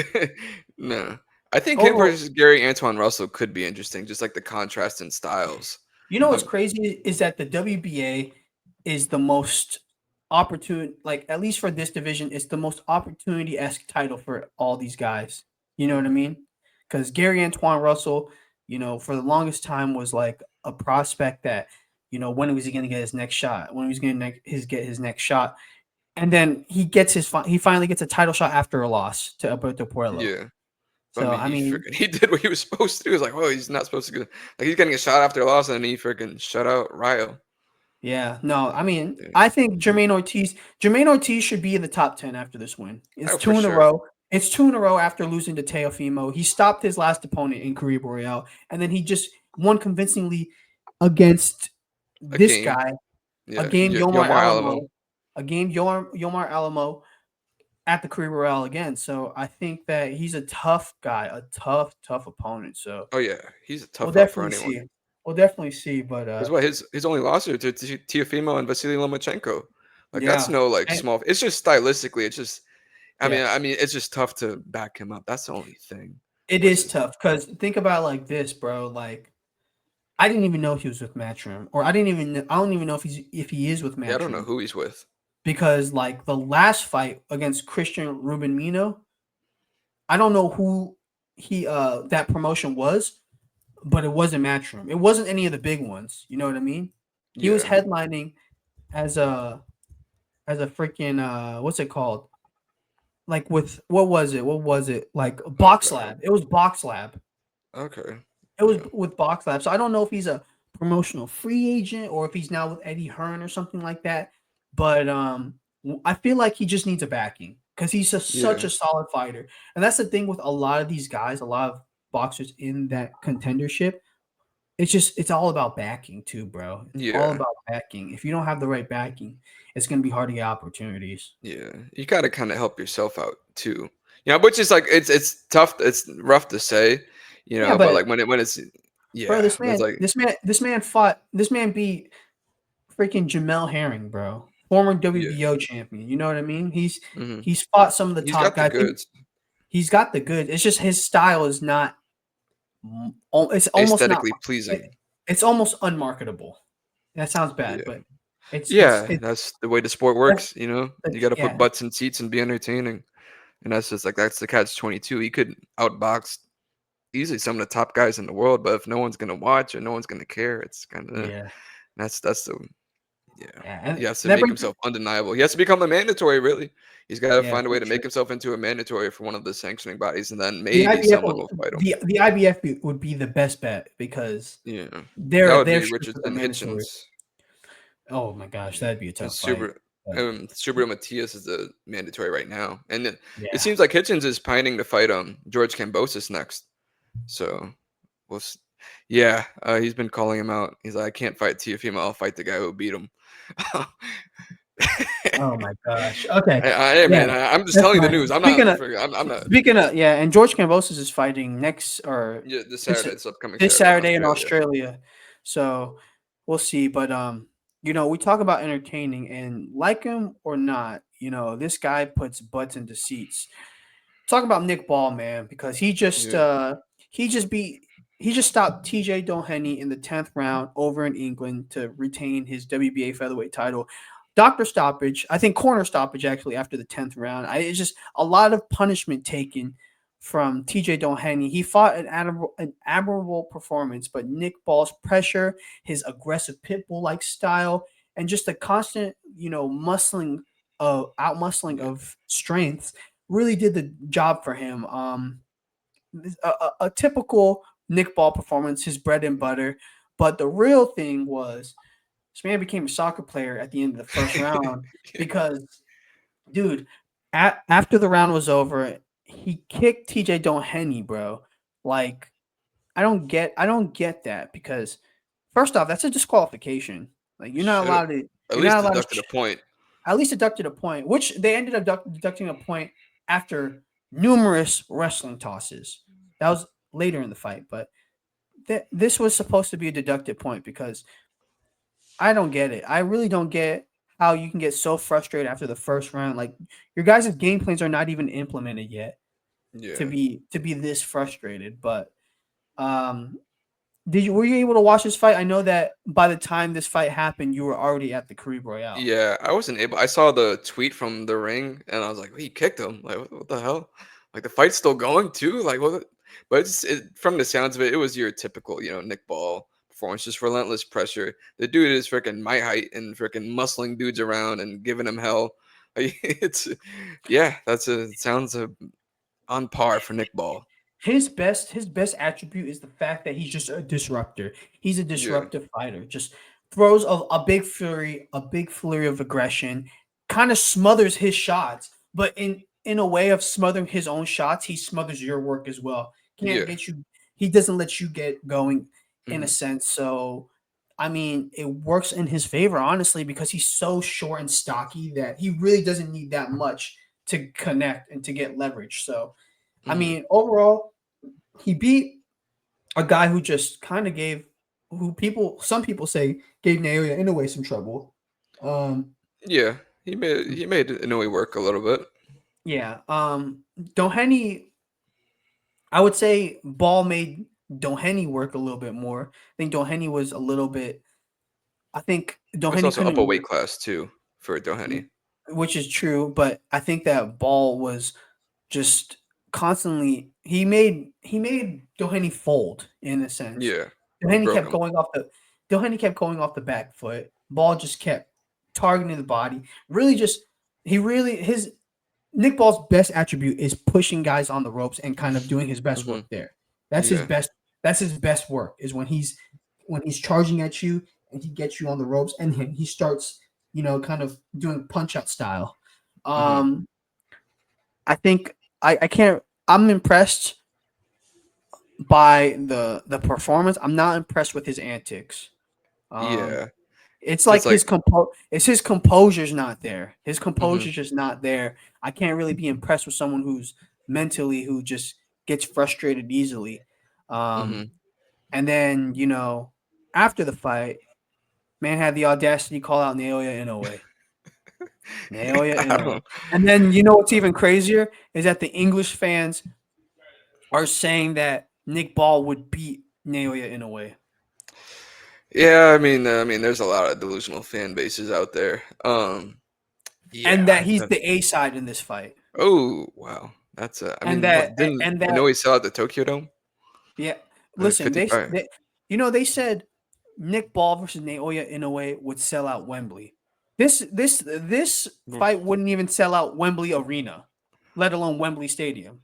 No. I think him overall, versus Gary Antoine Russell could be interesting, just like the contrast in styles. you know what's Um, crazy is that the WBA is the most opportune, like at least for this division, it's the most opportunity esque title for all these guys. You know what I mean? Because Gary Antoine Russell, for the longest time was like a prospect that, when was he going to get his next shot? When was he going to get his next shot? And then he finally gets a title shot after a loss to Alberto Puello. yeah. But I So mean, I he mean, freaking he did what he was supposed to do. He was like, "Oh, he's not supposed to get like he's getting a shot after a loss, and then he freaking shut out Ryo." yeah, no, I mean, Yeah. I think Jermaine Ortiz should be in the top 10 after this win. It's Oh, for two in a sure. row. It's two in a row after losing to Teofimo. He stopped his last opponent in Caribe Royale, and then he just won convincingly against A this game. guy, a Yeah. game Yomar Yomar Alamo. Alamo, a game Yomar Alamo at the Caribe Royale again. So I think that he's a tough guy, a tough opponent. So Oh yeah, he's a we'll tough out for definitely anyone. see. We'll definitely see. But Because what his only loss are to Tiafimo and Vasily Lomachenko. Like that's yeah, no like and small. It's just stylistically. It's just. I yes. mean, it's just tough to back him up. That's the only thing. It Which is is tough because think about it like this, bro. Like I didn't even know he was with Matchroom, or I don't even know if he is with yeah, I don't know Matchroom who he's with. because like the last fight against Christian Ruben Mino, I don't know who he that promotion was, but it wasn't Matchroom. It wasn't any of the big ones. You know what I mean? He was Yeah. headlining as a freaking what's it called? Like with what was it? What was it? Like Oh Box god. Lab. It was Box Lab. Okay. It was Yeah. with Box Lab. So I don't know if he's a promotional free agent or if he's now with Eddie Hearn or something like that. But I feel like he just needs a backing because he's such Yeah. a solid fighter. And that's the thing with a lot of these guys, a lot of boxers in that contendership. It's all about backing too, bro. It's all Yeah. about backing. If you don't have the right backing, it's gonna be hard to get opportunities. Yeah. You got to kind of help yourself out too. Which is like it's tough. It's rough to say. Yeah, But but like when it's bro, yeah. But it's like this man beat freaking Jamel Herring, bro. Former yeah. WBO champion. You know what I mean? Hmm. He's fought some of the He's top got the guys. goods. He's got the good. It's just his style is not. It's almost not. Aesthetically pleasing. It's almost unmarketable. That sounds bad, Yeah. but it's Yeah, it's that's the way the sport that's works. You got to put yeah, butts in seats and be entertaining, and that's just like that's the catch 22. He could outbox easily some of the top guys in the world, but if no one's gonna watch or no one's gonna care, it's kind of yeah. that's the Yeah. Yeah, He and has to that make brings himself undeniable. He has to become a mandatory, really. He's got to yeah, find a for way to sure. make himself into a mandatory for one of the sanctioning bodies, and then The maybe IBF someone will fight him. the IBF would be the best bet because Yeah. That would they're be strict with the Richardson mandatory. Hitchens. Oh my gosh, that'd be a And tough fight. But Subaru Matias is the mandatory right now. And it yeah. seems like Hitchens is pining to fight George Kambosos next. So we'll s- yeah, he's been calling him out. He's like, I can't fight Tiafimo, I'll fight the guy who beat him. Oh my gosh. Okay. Hey Yeah, man, I'm just that's telling you the fine. news. I'm not. Speaking of yeah, and George Kambosos is fighting next or Yeah, this this Saturday, this upcoming this Saturday in Saturday in Australia. Australia. So we'll see. But we talk about entertaining and like him or not, this guy puts butts into seats. Talk about Nick Ball, man, because Yeah, he just beat he just stopped TJ Doheny in the 10th round over in England to retain his WBA featherweight title. Doctor stoppage, I think corner stoppage actually after the 10th round. It's just a lot of punishment taken from TJ Doheny. He fought an admirable performance, but Nick Ball's pressure, his aggressive pit bull like style, and just the constant, muscling out muscling yeah, of strengths really did the job for him. A typical Nick Ball performance, his bread and butter. But the real thing was this man became a soccer player at the end of the first round yeah. because, dude, after the round was over, he kicked TJ Doheny, bro. Like, I don't get that because first off, that's a disqualification. Like, Should have at you're least not allowed deducted to a point. at least deducted a point, which they ended up deducting a point after numerous wrestling tosses. That was later in the fight, but this was supposed to be a deducted point because I don't get it. I really don't get how you can get so frustrated after the first round. Like your guys' game plans are not even implemented yet Yeah. to be this frustrated. But um, were you able to watch this fight? I know that by the time this fight happened, you were already at the Caribe Royale. Yeah, I wasn't able. I saw the tweet from the ring, and I was like, "He kicked him! Like, what the hell? Like, the fight's still going too? Like, what?" But from the sounds of it, it was your typical, Nick Ball performance, just relentless pressure. The dude is freaking my height and freaking muscling dudes around and giving him hell. Like, yeah, it sounds on par for Nick Ball. His best attribute is the fact that he's just a disruptor. He's a Yeah, disruptive fighter. Just throws a big flurry of aggression, kind of smothers his shots, but in a way of smothering his own shots, he smothers your work as well. Can't yeah, get you. He doesn't let you get going in a hmm sense. So, I mean, it works in his favor honestly because he's so short and stocky that he really doesn't need that much to connect and to get leverage. So, I hmm mean, overall, he beat a guy who just kind of some people say gave Naoya in a way some trouble. Um, yeah. He made Inoue work a little bit. yeah. Doheny, I would say Ball made Doheny work a little bit more. I think Doheny was a little bit. I think It's Doheny also up a weight couldn't, class too for Doheny. which is true, but I think that Ball was just constantly he made Doheny fold in a sense. Yeah, he Doheny broke kept him. going off the Doheny kept going off the back foot. Ball just kept targeting the body. Really just he really his Nick Ball's best attribute is pushing guys on the ropes and kind of doing his best hmm work there. That's his Yeah. best that's his best work is when he's charging at you and he gets you on the ropes and he starts, kind of doing punch out style. hmm Um I think I can't. I'm impressed by the performance. I'm not impressed with his antics. Um, Yeah. it's It's like like his composure's not there. His hmm composure's just not there. I can't really be impressed with someone who just gets frustrated easily. Um, hmm and then after the fight, man had the audacity to call out Naoya Inoue. Naoya I don't Inoue. know. And then what's even crazier is that the English fans are saying that Nick Ball would beat Naoya in a way. Yeah, I mean, there's a lot of delusional fan bases out there. And Yeah. that he's the A side in this fight. Oh, wow. That's I And mean, what that didn't and I know that he sell at the Tokyo Dome? yeah, listen, 55. they they said Nick Ball versus Naoya Inoue would sell out Wembley. This fight wouldn't even sell out Wembley Arena, let alone Wembley Stadium,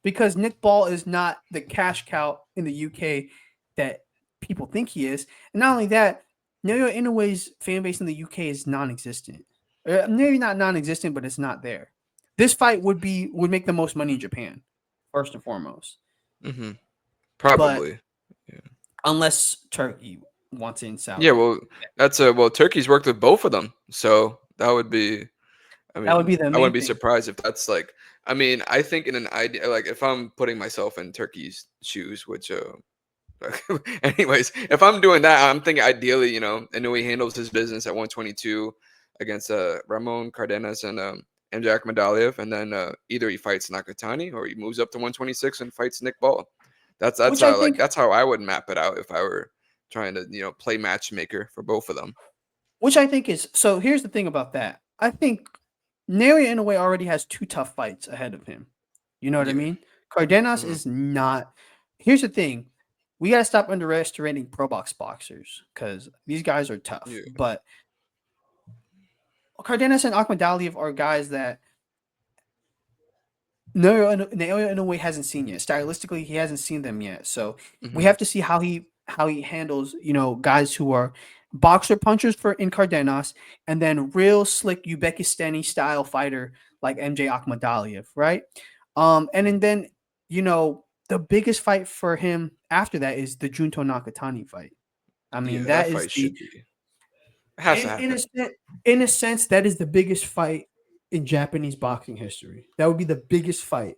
because Nick Ball is not the cash cow in the UK that people think he is. And not only that, Naoya Inoue's fan base in the UK is non-existent. Maybe not non-existent, but it's not there. This fight would make the most money in Japan, first and foremost. Mm-hmm. But Probably. Yeah. unless Turkey wants in Saudi. Yeah, well, Turkey's worked with both of them, so that would be. I That would mean, be the I main wouldn't be thing. surprised if that's like. I mean, I think in an idea, like if I'm putting myself in Turkey's shoes, which anyways, if I'm doing that, I'm thinking ideally, Inoue handles his business at 122 against Ramon Cardenas and MJ Akhmadaliev, and then either he fights Nakatani or he moves up to 126 and fights Nick Ball. That's Which I how think, that's how I would map it out if I were trying to play matchmaker for both of them. is so. Here's the thing about that. I think Naoya Inoue already has 2 tough fights ahead of him. You know what I Yeah. mean? Cardenas Mhm. is not. Here's the thing. We got to stop underestimating pro box boxers because these guys are tough. Yeah. But Cardenas and Akhmadaliev are guys that Naoya Inoue hasn't seen yet. Stylistically, he hasn't seen them yet. So we Mhm. have to see how he handles, guys who are boxer punchers in Cardenas, and then real slick Uzbekistani style fighter like MJ Akhmadaliev, right? And then the biggest fight for him after that is the Junto Nakatani fight. I mean, Yeah, that that is fight should be. It has to happen. in a sense, that is the biggest fight in Japanese boxing history. That would be the biggest fight.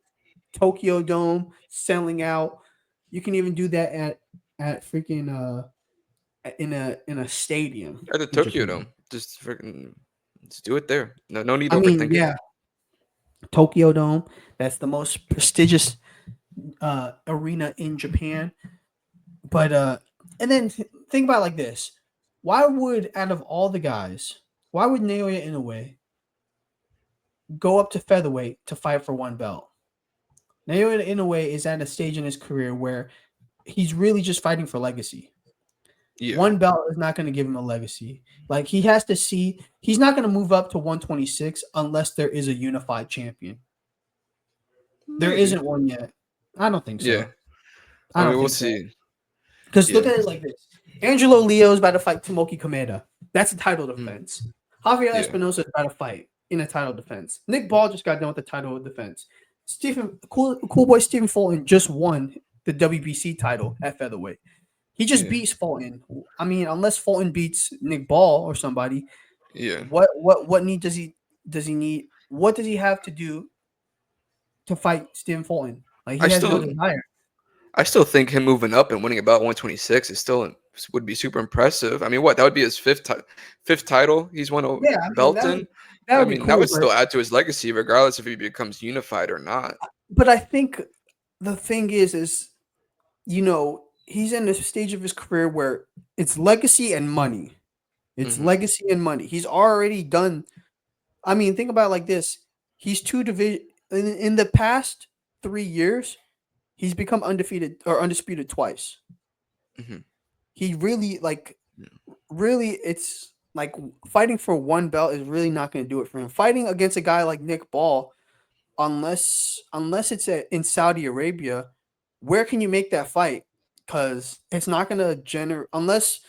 Tokyo Dome selling out. You can even do that at freaking in a stadium At the in Tokyo Japan. Dome, just freaking, just do it there. No need I mean, overthinking yeah, it. Tokyo Dome. That's the most prestigious arena in Japan. But and then think about it like this: why would out of all the guys, why would Naoya Inoue go up to featherweight to fight for one belt? Naoya Inoue is at a stage in his career where he's really just fighting for legacy. Yeah. One belt is not going to give him a legacy. Like he has to see, he's not going to move up to 126 unless there is a unified champion. There Maybe. isn't one yet. I don't think so. Yeah. I I don't mean, we'll think so. see. Because look Yeah. at it like this: Angelo Leo is about to fight Tomoki Kameda. That's a title Mhm. defense. Javier Yeah. Espinosa is about to fight in a title defense. Nick Ball just got done with the title of defense. Cool boy Stephen Fulton just won the WBC title at featherweight. He just Yeah. beats Fulton. I mean, unless Fulton beats Nick Ball or somebody, Yeah. what need does he need? What does he have to do to fight Stephen Fulton? Like I he has no still, desire. I still think him moving up and winning about 126 is still would be super impressive. I mean, what that would be his fifth title he's won a Yeah, I mean belt in. that I would be mean, that cool, would still add to his legacy, regardless if he becomes unified or not. but I think the thing is he's in this stage of his career where it's legacy and money. It's Hmm. legacy and money. He's already done. I mean, think about it like this: he's two division in the past 3 years. He's become undefeated or undisputed twice. Hmm. He really, it's like fighting for one belt is really not going to do it for him. Fighting against a guy like Nick Ball, unless it's in Saudi Arabia, where can you make that fight? Because it's not going to generate unless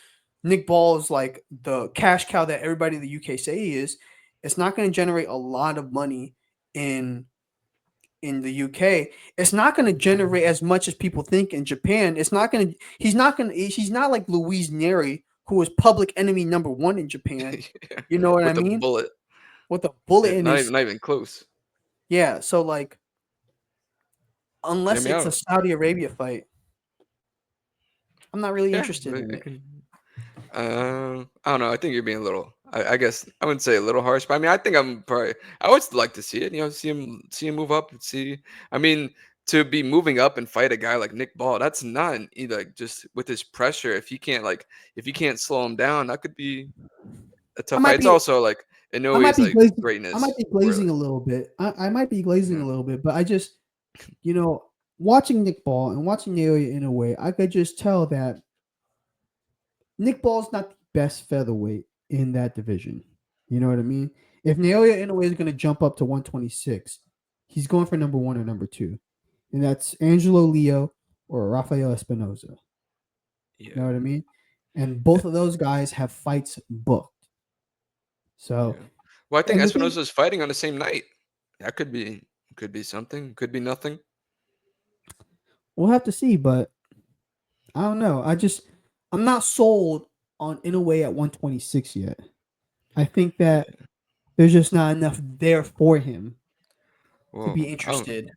Nick Ball is like the cash cow that everybody in the UK say he is. It's not going to generate a lot of money in the UK. It's not going to generate as much as people think in Japan. It's not going to. He's not going to. He's not like Luis Neri, who was public enemy number 1 in Japan. Yeah. You know what I With the mean? bullet, With a bullet yeah, in his. not even close. Yeah. So like, Yeah, I unless mean, it's a Saudi Arabia fight, I'm not really interested in it. I don't know. I think you're being a little. I guess I wouldn't say a little harsh, but I mean, I think I'm probably. I would like to see it. See him move up and see. I mean, to be moving up and fight a guy like Nick Ball, that's not like just with his pressure. If you can't slow him down, that could be a I tough fight. might It's be. also like I might Inouye's be like glazing. I might greatness. be Where glazing a little bit. I might be glazing a yeah, little bit, but I just, watching Nick Ball and watching Naoya in a way, I could just tell that Nick Ball's not the best featherweight in that division. You know what I mean? If Naoya Inoue is going to jump up to 126, he's going for number one or number two, and that's Angelo Leo or Rafael Espinoza. Yeah. You know what I mean? And both of those guys have fights booked. So, Yeah. Well, I think and the thing, Espinosa's fighting on the same night. That could be something. Could be nothing. we'll have to see, but I don't know. I'm not sold on Inoue at 126 yet. I think that Yeah. there's just not enough there for him to Well, be interested.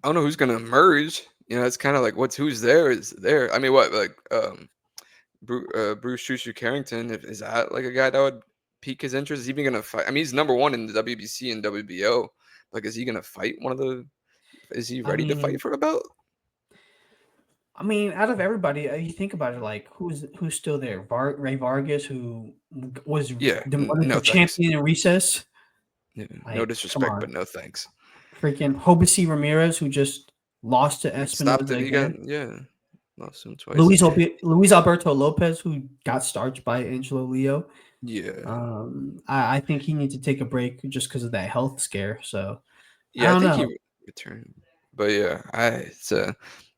I don't know who's gonna emerge. You know, it's kind of like who's there is there. I mean, what like Bruce Chushu Carrington? Is that like a guy that would pique his interest? Is he even gonna fight? I mean, he's number one in the WBC and WBO. Like, is he gonna fight one of the? Is he I ready to fight mean, for the belt? out of everybody, you think about it, like who's still there? Ray Vargas, who was Yeah. the No thanks. champion in recess. Yeah, no Like, come disrespect, on, but no thanks. freaking Hobisi Ramirez, who just lost to Stopped Espinoza it. He got again. lost him twice. Luis Alberto Lopez, who got starched by Angelo Leo. Yeah. I think he needs to take a break just because of that health scare. So I Yeah, I don't think know. he returned. But yeah,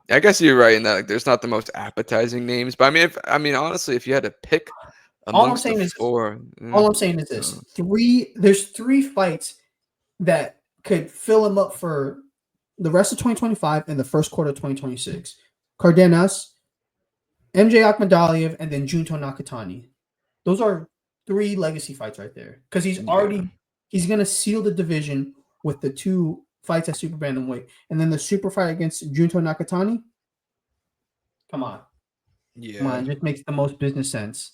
I guess you're right in that like there's not the most appetizing names. But I mean honestly, if you had to pick All I'm amongst the saying is four, all I'm saying is uh, this: there's three fights that could fill him up for the rest of 2025 and the first quarter of 2026. Cardenas, MJ Akhmadaliev, and then Junto Nakatani. Those are three legacy fights right there. Because yeah, he's gonna seal the division with the two fights at super bantamweight, and then the super fight against Junto Nakatani. Come on, come yeah, on, it just makes the most business sense.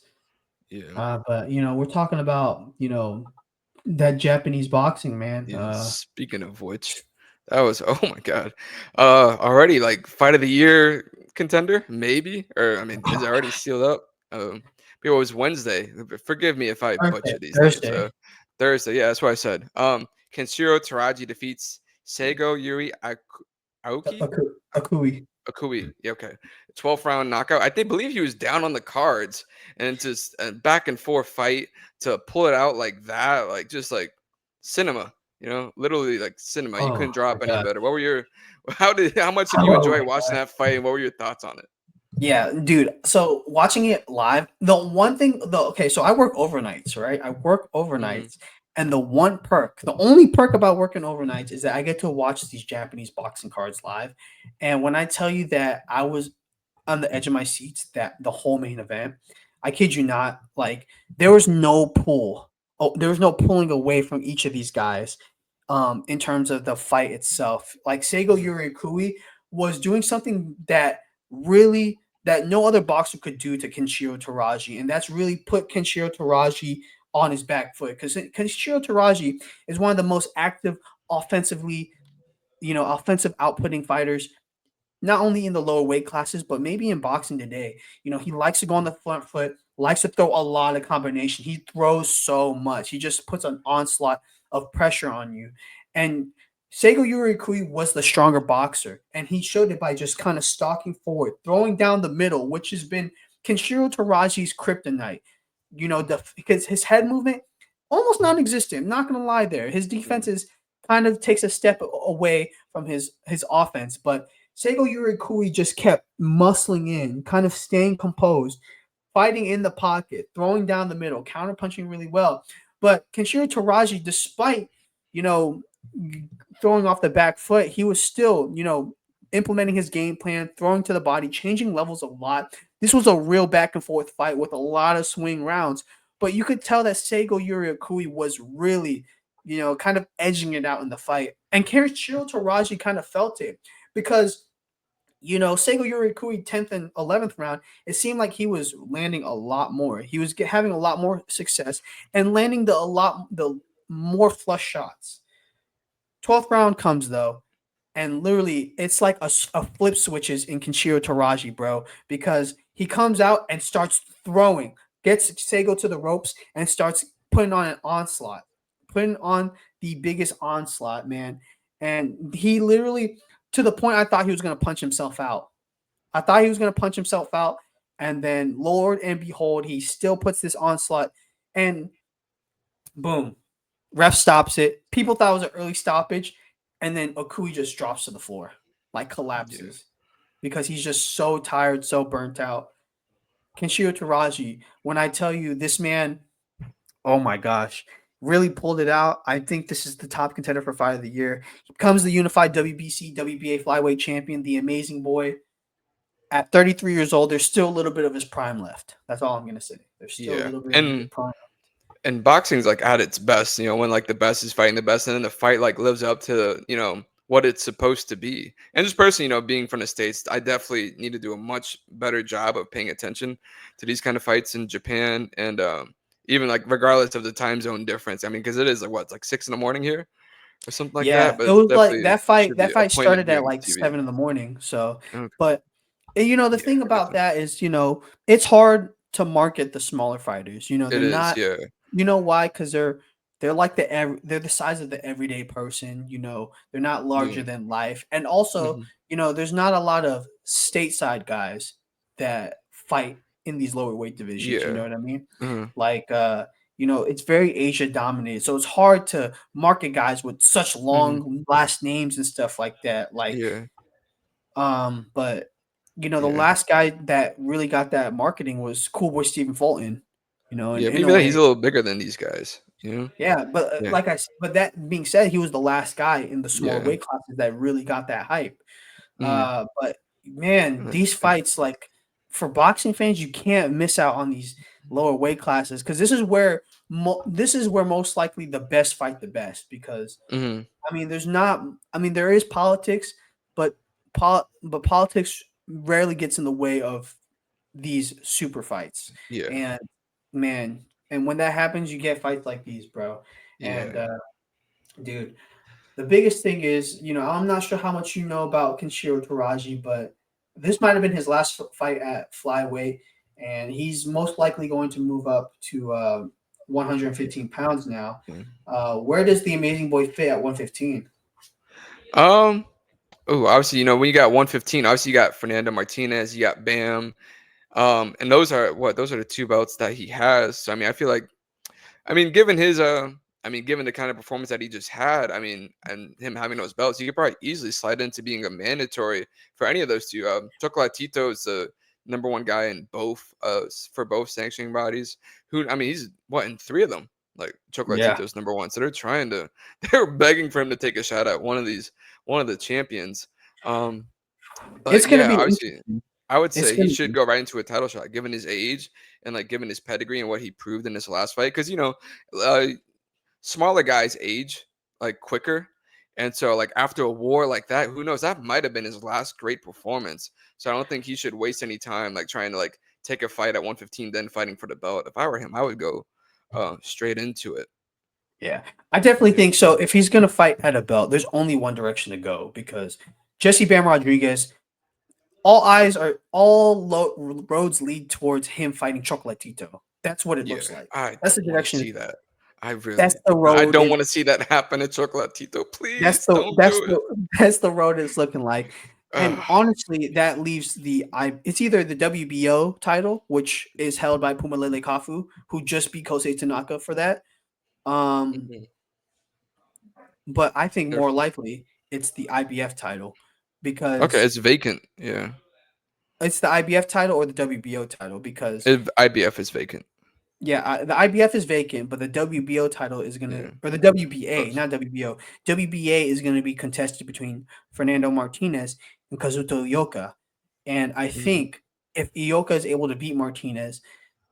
yeah. But we're talking about that Japanese boxing, man. Yeah, speaking of which, that was oh my god. Already like fight of the year contender, maybe? Or I mean, is it already sealed up? It was Wednesday. Forgive me if I Thursday, butcher these names. Thursday, Thursday, yeah, that's what I said. Kenshiro Taraji defeats Seigo Yuri Aoki? Akui. Akui. Yeah, okay. 12th round knockout. Believe he was down on the cards and just a back and forth fight to pull it out like that, like just like cinema, literally like cinema. You couldn't Oh draw my up any god. better. What were your how much did you Oh enjoy my watching god. that fight and what were your thoughts on it? Yeah, dude. So watching it live, the one thing, okay, so I work overnights, right? I work Hmm. overnights, and the only perk about working overnights is that I get to watch these Japanese boxing cards live. And when I tell you that I was on the edge of my seats that the whole main event, I kid you not, like there was no pull. Oh, there was no pulling away from each of these guys in terms of the fight itself. Like Seigo Yuri was doing something that no other boxer could do to Kenshiro Taraji, and that's really put Kenshiro Taraji on his back foot because Kenshiro Taraji is one of the most active offensively, offensive outputting fighters, not only in the lower weight classes, but maybe in boxing today. He likes to go on the front foot, likes to throw a lot of combination. He throws so much. He just puts an onslaught of pressure on you. And Seigo Yurikui was the stronger boxer, and he showed it by just kind of stalking forward, throwing down the middle, which has been Kenshiro Taraji's kryptonite. Because his head movement almost non-existent. I'm not gonna lie there. His defense is kind of takes a step away from his offense, but Seigo Yurikui just kept muscling in, kind of staying composed, fighting in the pocket, throwing down the middle, counterpunching really well. But Kenshiro Taraji, despite, you know, throwing off the back foot, he was still, implementing his game plan, throwing to the body, changing levels a lot. This was a real back and forth fight with a lot of swing rounds. But you could tell that Seigo Yurikui was really, kind of edging it out in the fight. And Kenshiro Taraji kind of felt it because Seigo Yurikui 10th and 11th round, it seemed like he was landing a lot more. He was having a lot more success and landing the more flush shots. 12th round comes though, and literally it's like a flip switches in Kenshiro Taraji, bro, because he comes out and starts throwing, gets Seigo to the ropes and starts putting on an onslaught, putting on the biggest onslaught, man. And he literally, to the point I thought he was going to punch himself out. I thought he was going to punch himself out. And then, Lord and behold, he still puts this onslaught, and boom, ref stops it. People thought it was an early stoppage, and then Okui just drops to the floor, like Yeah. collapses, because he's just so tired, so burnt out. Kenshiro Teraji, when I tell you this man, oh my gosh, really pulled it out. I think this is the top contender for Fight of the Year. He becomes the unified WBC, WBA flyweight champion, the amazing boy. At 33 years old, there's still a little bit of his prime left. That's all I'm gonna say. There's still a Yeah. little bit of his prime. And boxing's like at its best, when like the best is fighting the best, and then the fight like lives up to what it's supposed to be. And just personally, being from the States, I definitely need to do a much better job of paying attention to these kind of fights in Japan, and even like regardless of the time zone difference. I mean, because it is like what, it's like 6 in the morning here or something like Yeah, that. But it it's was like definitely that fight. should be That a fight point of started at viewing like TV. 7 in the morning. So, Okay. but the Yeah, thing I guess about that is, it's hard to market the smaller fighters. it They're is. not. Yeah. You know why? Because they're like they're the size of the everyday person. They're not larger Yeah. than life, and also, Hmm. there's not a lot of stateside guys that fight in these lower weight divisions. You Yeah. know what I mean? Uh-huh. Like, it's very Asia dominated, so it's hard to market guys with such Hmm. long last names and stuff like that. Like, Yeah. but the Yeah. last guy that really got that marketing was Cool Boy Stephen Fulton. And Yeah. But in a even then, he's way, a little bigger than these guys. You know. yeah. But Yeah. but that being said, he was the last guy in the smaller Yeah. weight classes that really got that hype. Hmm. But man, these And fights, like, for boxing fans, you can't miss out on these lower weight classes, because this is where most likely the best fight the best. Because mhm. there's not. There is politics, but politics rarely gets in the way of these super fights. Yeah. And man, and when that happens, you get fights like these, bro. And Yeah. dude, the biggest thing is, I'm not sure how much you know about Kenshiro Teraji, but this might have been his last fight at flyweight, and he's most likely going to move up to 115 pounds now. Yeah. Where does the amazing boy fit at 115? Um. Oh, obviously, when you got 115, obviously you got Fernando Martinez, you got Bam. And those are the two belts that he has. So I mean, I feel like, given his given the kind of performance that he just had, and him having those belts, he could probably easily slide into being a mandatory for any of those two. Chocolatito is the number one guy in both for both sanctioning bodies. Who he's what, in three of them. Like, Yeah, Chocolatito's number one, so they're begging for him to take a shot at one of the champions. Um, it's but gonna yeah, be obviously, interesting. I would It's say he gonna should be. go right into a title shot, given his age and like given his pedigree and what he proved in this last fight. Because uh, smaller guys age like quicker, and so like after a war like that, who knows? That might have been his last great performance. So I don't think he should waste any time like trying to like take a fight at 115, then fighting for the belt. If I were him, I would go straight into it. Yeah, I definitely Yeah. think so. If he's gonna fight at a belt, there's only one direction to go, because Jesse Bam Rodriguez, all roads lead towards him fighting Chocolatito. That's what it Yeah, looks like. I That's the don't want to direction. see that. That's the I road. don't want to see that happen to Chocolatito. That's Please the don't that's do it. the that's the road it's looking like. And Ugh. honestly, that leaves it's either the WBO title, which is held by Pumalele Kafu, who just beat Kosei Tanaka for that. Um, Mhm. but I think If- more likely it's the IBF title, Okay, because it's vacant. Yeah, it's the IBF title or the WBO title, because IBF is vacant. yeah, the IBF is vacant, but the WBO title is gonna, Yeah. or the WBA, Close. not WBO. WBA is gonna be contested between Fernando Martinez and Kazuto Ioka, and I Mhm. think if Ioka is able to beat Martinez,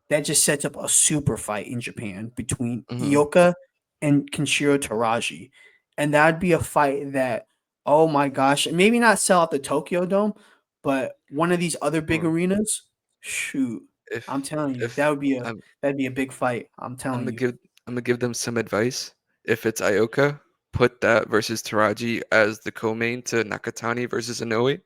that just sets up a super fight in Japan between Mhm. Ioka and Kenshiro Teraji, and that'd be a fight that, oh my gosh, maybe not sell out the Tokyo Dome, but one of these other big Well, arenas. Shoot, I'm if telling you, if I'm that'd be a big fight. I'm I'm telling gonna you, give them some advice. If it's Ioka, put that versus Taraji as the co-main to Nakatani versus Inoue.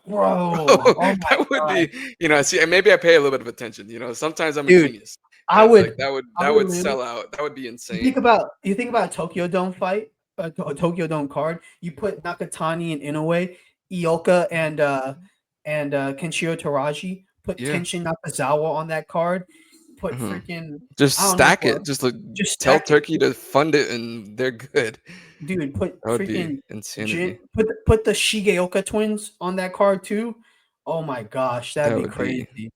Bro, bro. Oh my that would god, be, see, and maybe I pay a little bit of attention. Sometimes I'm a dude, genius, I and like would, I that would would literally. sell out. That would be You think insane. about you think about a Tokyo Dome fight, a Tokyo Dome card. You put Nakatani and Inoue, Ioka and Kenshiro Teraji. put Yeah. Tenshin Nakazawa on that card, put Hmm. freaking Just I don't know stack what, it. Just like just tell stack it, Turkey to fund it, and they're good. dude. Put That would be freaking insanity. put the Shigeoka twins on that card too. Oh my gosh, that'd That be would be crazy.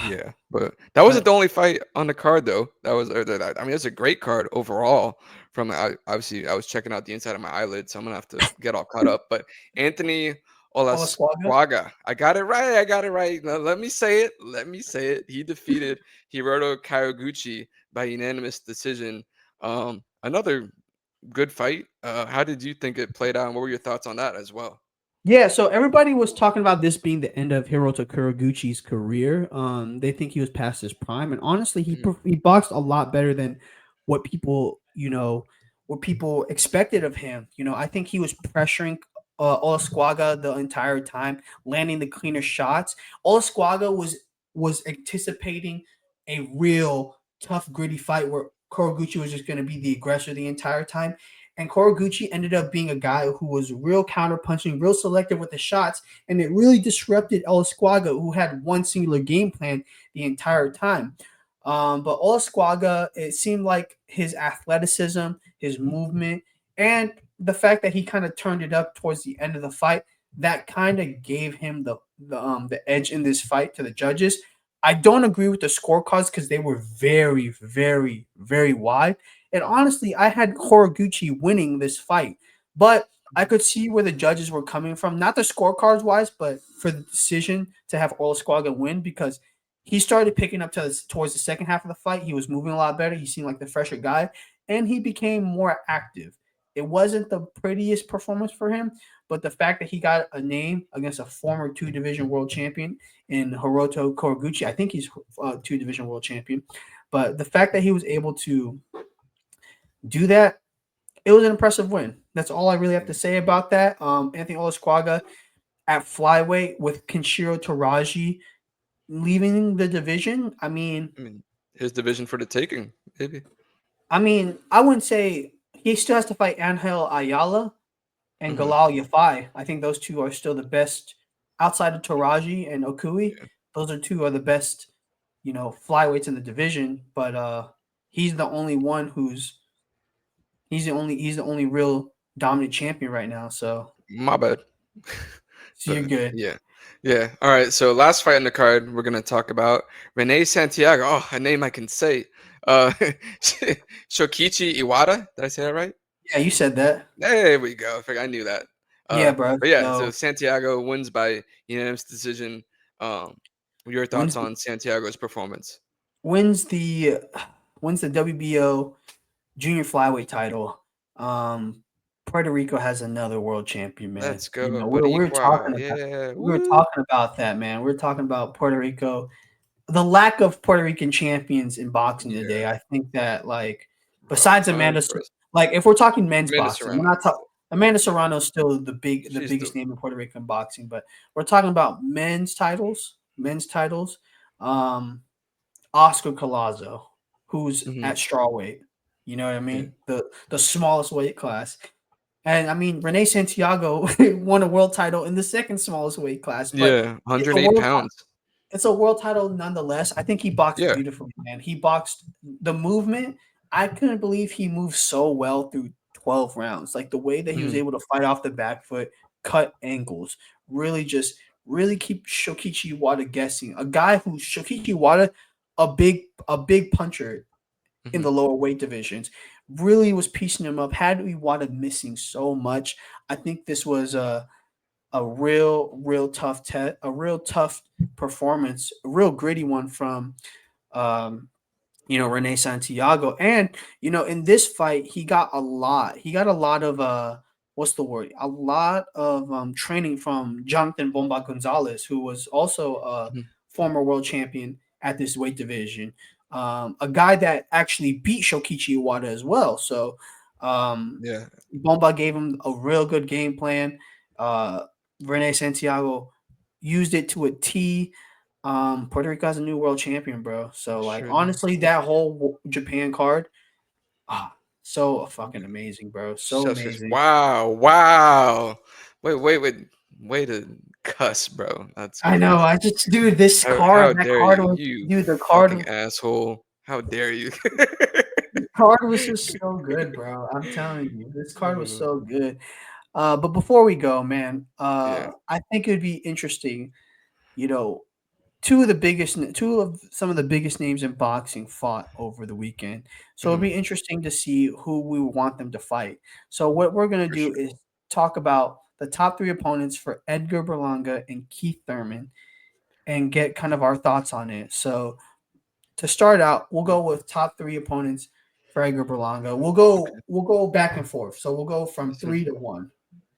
Yeah, but that wasn't But the only fight on the card though. That was I mean, it's a great card overall. Obviously, I was checking out the inside of my eyelid, so I'm gonna have to get all caught up. But Anthony Olasquaga, Olasquaga, I got it right. I got it right. Now, let me say it. Let me say it. He defeated Hiroto Kawaguchi by unanimous decision. Another good fight. How did you think it played out? And what were your thoughts on that as well? yeah, so everybody was talking about this being the end of Hiroto Kuraguchi's career. They think he was past his prime, and honestly, Mhm. he boxed a lot better than what people what people expected of him. I think he was pressuring Olasquaga the entire time, landing the cleaner shots. Olasquaga was anticipating a real tough, gritty fight where Kuraguchi was just going to be the aggressor the entire time. And Koraguchi ended up being a guy who was real counterpunching, real selective with the shots, and it really disrupted Olasquaga, who had one singular game plan the entire time. But Olasquaga, it seemed like his athleticism, his movement, and the fact that he kind of turned it up towards the end of the fight, that kind of gave him the edge in this fight to the judges. I don't agree with the scorecards because they were very, very, very wide. And honestly, I had Horiguchi winning this fight, but I could see where the judges were coming from, not the scorecards wise, but for the decision to have Olasquaga win because he started picking up towards the second half of the fight. He was moving a lot better. He seemed like the fresher guy, and he became more active. It wasn't the prettiest performance for him, but the fact that he got a name against a former two division world champion in Hiroto Koguchi, I think he's two division world champion, but the fact that he was able to do that, it was an impressive win. That's all I really have to say about that. Anthony Olasquaga at flyweight with Kenshiro Taraji leaving the division. I mean, his division for the taking, maybe. I wouldn't say he still has to fight Angel Ayala and Hmm. Galal Yafai. I think those two are still the best outside of Taraji and Okui. Yeah. Those are two of the best, flyweights in the division. But he's the only one who's he's the only real dominant champion right now. My bad. So you're But good. yeah. Yeah. All right. So last fight on the card we're gonna talk about Renee Santiago. Oh, a name I can say. Uh Shokichi Iwata. Did I say that right? Yeah, you said that. There we go. I knew that. Yeah, bro. But yeah, so So Santiago wins by unanimous decision. Um, your thoughts wins on Santiago's performance? wins the wins the WBO junior flyweight title. Um, Puerto Rico has another world champion, man. Let's go, We were Boricua. talking about Yeah. we were Woo. talking about that, man. We are talking about Puerto Rico, the lack of Puerto Rican champions in boxing today. Yeah. I think that besides Amanda, Unprecedented. like if we're talking men's Amanda boxing, we're Serrano. not talking. Amanda Serrano is still the She's the biggest name in Puerto Rican boxing, but we're talking about men's titles. Men's titles. Um, Oscar Collazo, who's mhm, at strawweight. You know what I yeah. mean? The smallest weight class. And I mean, Renee Santiago won a world title in the second smallest weight class, but Yeah. it's a 108 world pounds. it's a world title nonetheless. I think he boxed Yeah. beautifully, man. He boxed the movement. I couldn't believe he moved so well through 12 rounds. Like the way that he was Mhm, able to fight off the back foot, cut angles, really keep Shokichi Wada guessing. A guy who Shokichi Wada, a big puncher in mhm. the lower weight divisions, really was piecing him up. Had Iwata missing so much, I think this was a real tough a real tough performance, a real gritty one from um, Rene Santiago. And in this fight, he got a lot. He got a lot of what's the word? A lot of training from Jonathan Bomba Gonzalez, who was also a Mhm. former world champion at this weight division. A guy that actually beat Shokichi Iwata as well. So Yeah. Bomba gave him a real good game plan. Uh, Rene Santiago used it to a T. Puerto Rico has a new world champion, bro. So like Sure do. honestly, that whole Japan card, ah, so fucking Yeah. amazing, bro. So Just amazing. wow. Wow. Wait. Way to cuss, bro. That's I know. crazy. I just, dude, this card, How that dare card you? was, You dude, fucking asshole. How dare you? the card was just so good, bro. I'm telling you, this card was so good. But before we go, man, Yeah. I think it'd be interesting. You know, two of some of the biggest names in boxing fought over the weekend. So it'd Mhm. be interesting to see who we want them to fight. So what we're gonna For do sure. is talk about the top three opponents for Edgar Berlanga and Keith Thurman and get kind of our thoughts on it. So to start out, we'll go with top three opponents for Edgar Berlanga. Okay. We'll go back and forth. So we'll go from Mhm. 3-1.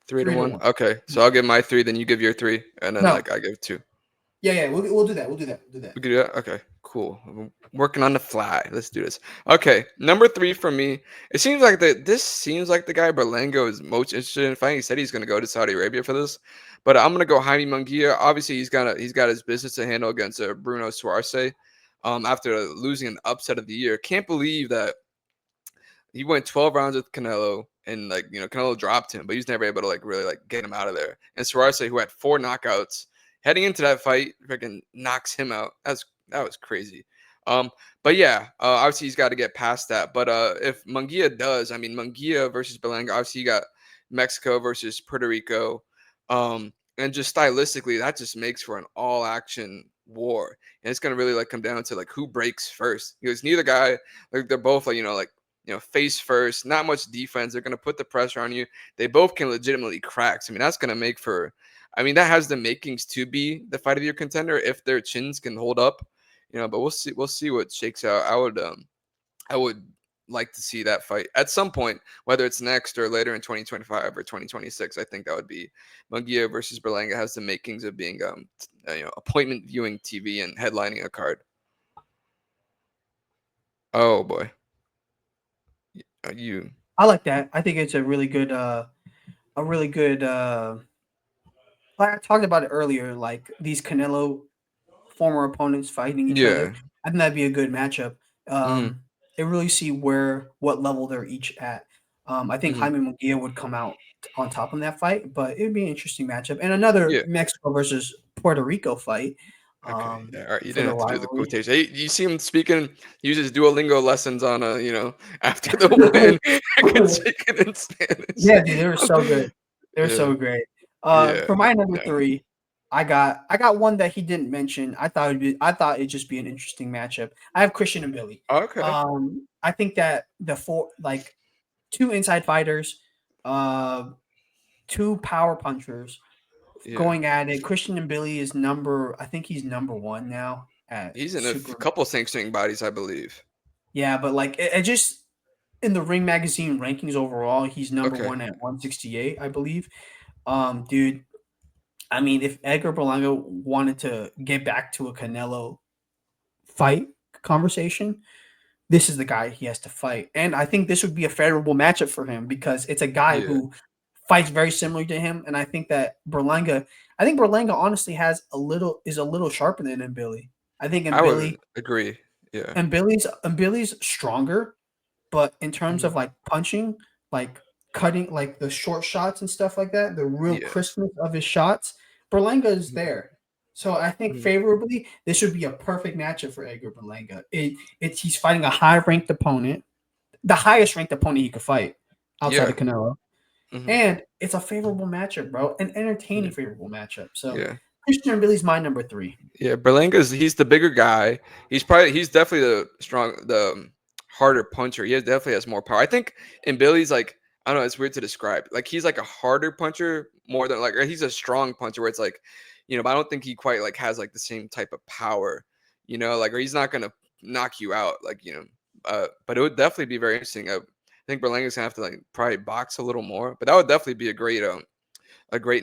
Three to Three to one. one. Okay. So I'll give my three, then you give your three, and then No. like I give two. Yeah, we'll do that. We'll do that. We'll do that. We can do that? Okay, cool. I'm working on the fly. Let's do this. Okay, number three for me. It seems like this seems like the guy Berlango is most interested in fighting. He said he's gonna go to Saudi Arabia for this, but I'm gonna go Jaime Munguia. Obviously, he's got his business to handle against Bruno Suarce. After losing an upset of the year, can't believe that he went 12 rounds with Canelo, and like Canelo dropped him, but he was never able to like really like get him out of there. And Suarez, who had 4 knockouts heading into that fight, freaking knocks him out. That was crazy. Um, but yeah, obviously he's got to get past that. But if Munguia does, I mean Munguia versus Berlanga, obviously you got Mexico versus Puerto Rico, and just stylistically, that just makes for an all-action war, and it's gonna really like come down to like who breaks first. Because neither guy, like they're both like face first, not much defense. They're going to put the pressure on you. They both can legitimately crack. So, I mean, that's going to make for, I mean, that has the makings to be the fight of your contender if their chins can hold up, but we'll see. We'll see what shakes out. I would like to see that fight at some point, whether it's next or later in 2025 or 2026. I think that would be Munguia versus Berlanga has the makings of being, appointment viewing TV and headlining a card. Oh boy. You I like that. I think it's a really good like I talked about it earlier, like these Canelo former opponents fighting each other. Yeah. I think that'd be a good matchup. Hmm. They really see what level they're each at. I think Hmm. Jaime Munguia would come out on top in that fight, but it'd be an interesting matchup. And another Yeah. Mexico versus Puerto Rico fight Okay. Yeah. All right. You for didn't the have to do the rivalry. quotation. Hey, you see him speaking, he uses Duolingo lessons on after the win. I can speak it in Spanish. Yeah, dude, they were so good. They were Yeah. so great. Yeah. For my number Yeah. 3, I got one that he didn't mention. I thought it'd just be an interesting matchup. I have Christian and Billy. Okay. I think that the four like 2 inside fighters, uh, 2 power punchers Yeah. going at it. Christian and Billy is I think he's number 1 now at He's in a super. couple sanctioning bodies, I believe. Yeah, but like it just in the Ring Magazine rankings overall, he's number Okay. 1 at 168, I believe. Dude, I mean, if Edgar Berlanga wanted to get back to a Canelo fight conversation, this is the guy he has to fight. And I think this would be a favorable matchup for him because it's a guy Yeah. who fights very similar to him. And I think Berlanga honestly is a little sharper than Billy. I think I would agree. Yeah. And Billy's stronger, but in terms Mhm. of like punching, like cutting, like the short shots and stuff like that, the real Yeah. crispness of his shots, Berlanga is Mhm. there. So I think Mhm. favorably, this would be a perfect matchup for Edgar Berlanga. He's fighting a high ranked opponent, the highest ranked opponent he could fight outside Yeah. of Canelo, Mhm. and it's a favorable matchup, bro, an Yeah. entertaining favorable matchup. So Yeah. Christian and Billy's my number 3. Yeah, Berlanga's he's the bigger guy. He's definitely the harder puncher. He definitely has more power. I think in Billy's like I don't know, it's weird to describe. Like he's like a harder puncher more than like or he's a strong puncher where it's like, but I don't think he quite like has like the same type of power, like or he's not gonna knock you out but it would definitely be very interesting. I think Berlanga's gonna have to like probably box a little more, but that would definitely be a great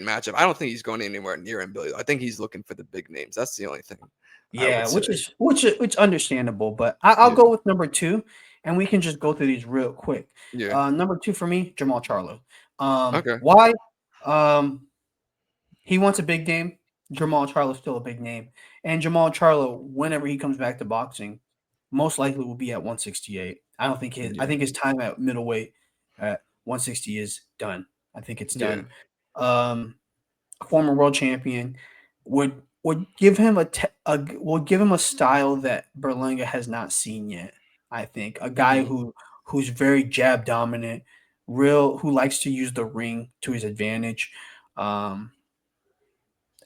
matchup. I don't think he's going anywhere near him, Billy. I think he's looking for the big names. That's the only thing I Yeah, would say. which understandable, but I'll Yeah, go with number 2, and we can just go through these real quick. yeah. Number 2 for me, Jamal Charlo. Okay. Why? Um, he wants a big name. Jamal Charlo's still a big name, and Jamal Charlo, whenever he comes back to boxing, most likely will be at 168. I Yeah, think his time at middleweight at 160 is done. I think it's yeah. done. Um, former world champion, would give him would give him a style that Berlanga has not seen yet. I think a guy Hmm. who's very jab dominant, real who likes to use the ring to his advantage. Um,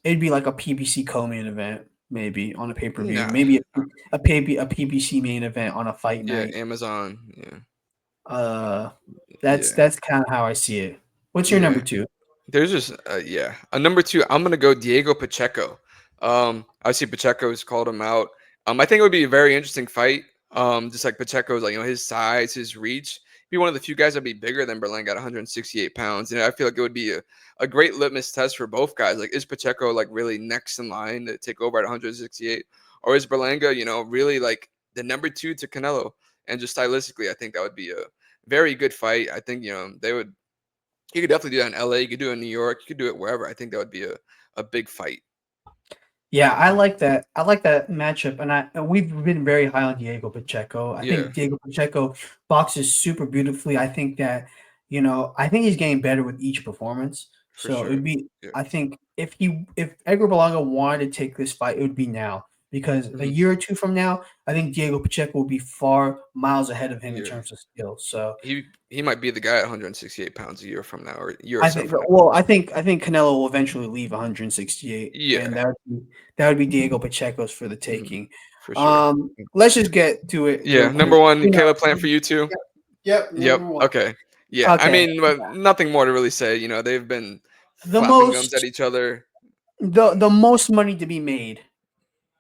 it'd be like a PBC co-main event, maybe on a pay per view, Nah. maybe a PBC main event on a fight Yeah, night. Amazon. Yeah. Uh, Yeah. that's kind of how I see it. What's your Yeah. number two? There's just yeah. A number two, I'm gonna go Diego Pacheco. Obviously Pacheco's called him out. I think it would be a very interesting fight. Just like Pacheco's like, his size, his reach. Be one of the few guys that'd be bigger than Berlanga at 168 pounds. And I feel like it would be a great litmus test for both guys. Like, is Pacheco like really next in line to take over at 168? Or is Berlanga, really like the number two to Canelo? And just stylistically, I think that would be a very good fight. I think, they would you could definitely do that in LA. You could do it in New York. You could do it wherever. I think that would be a big fight. Yeah, I like that. I like that matchup, and we've been very high on Diego Pacheco. I Yeah, think Diego Pacheco boxes super beautifully. I think that, I think he's getting better with each performance. for So sure. Yeah. I think if Edgar Berlanga wanted to take this fight, it would be now because a Hmm. year or two from now, I think Diego Pacheco will be far miles ahead of him in Yeah. terms of skill. So He might be the guy at 168 pounds a year from now, or a year or I so think from now. well, I think Canelo will eventually leave 168, and Yeah. that would be Diego Pacheco's for the Hmm. taking. For sure. Let's just get to it real Yeah. quick. Number one, Caleb Plant for you too. Yep, yep, Yep. number one. Okay. Yeah. I Okay, mean, but nothing more to really say. They've been the flapping gums at most each other. the most money to be made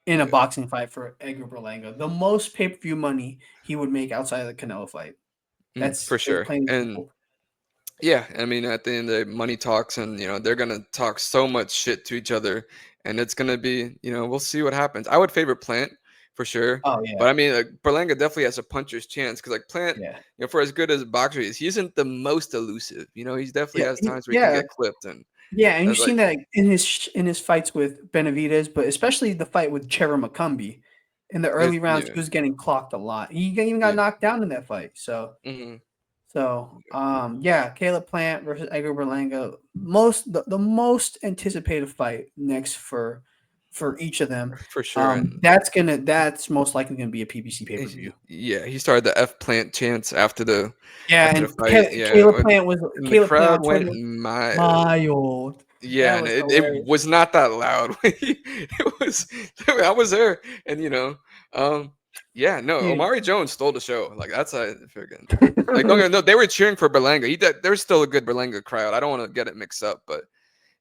in a Yeah. boxing fight for Edgar Berlanga, the most pay per view money he would make outside of the Canelo fight. For It's sure. plain and And simple. yeah, I mean, at the end of the day, money talks, and they're gonna talk so much shit to each other, and it's gonna be, we'll see what happens. I would favor Plant for sure, Oh yeah, but I mean, like, Berlanga definitely has a puncher's chance because like Plant, yeah, for as good as a boxer he isn't the most elusive. He definitely has times where he can yeah. get clipped, and Yeah, and you've that's like, seen that in his fights with Benavidez, but especially the fight with Chera Macumbi. In the early rounds, yeah, he was getting clocked a lot. He even got yeah, knocked down in that fight. hmm Yeah, Caleb Plant versus Edgar Berlanga, the most anticipated fight next for each of them. for sure. And That's most likely gonna be a PBC pay per view. yeah, he started the F Plant chance Yeah, after the and fight, and the Caleb Plant crowd on went Twitter, mild. mild. Yeah, That and was it hilarious. was not that loud. It was I was there, and yeah, no, Dude. Omari Jones stole the show. Like that's a freaking like don't get no, they were cheering for Berlanga. There's still a good Berlanga crowd. I don't want to get it mixed up, but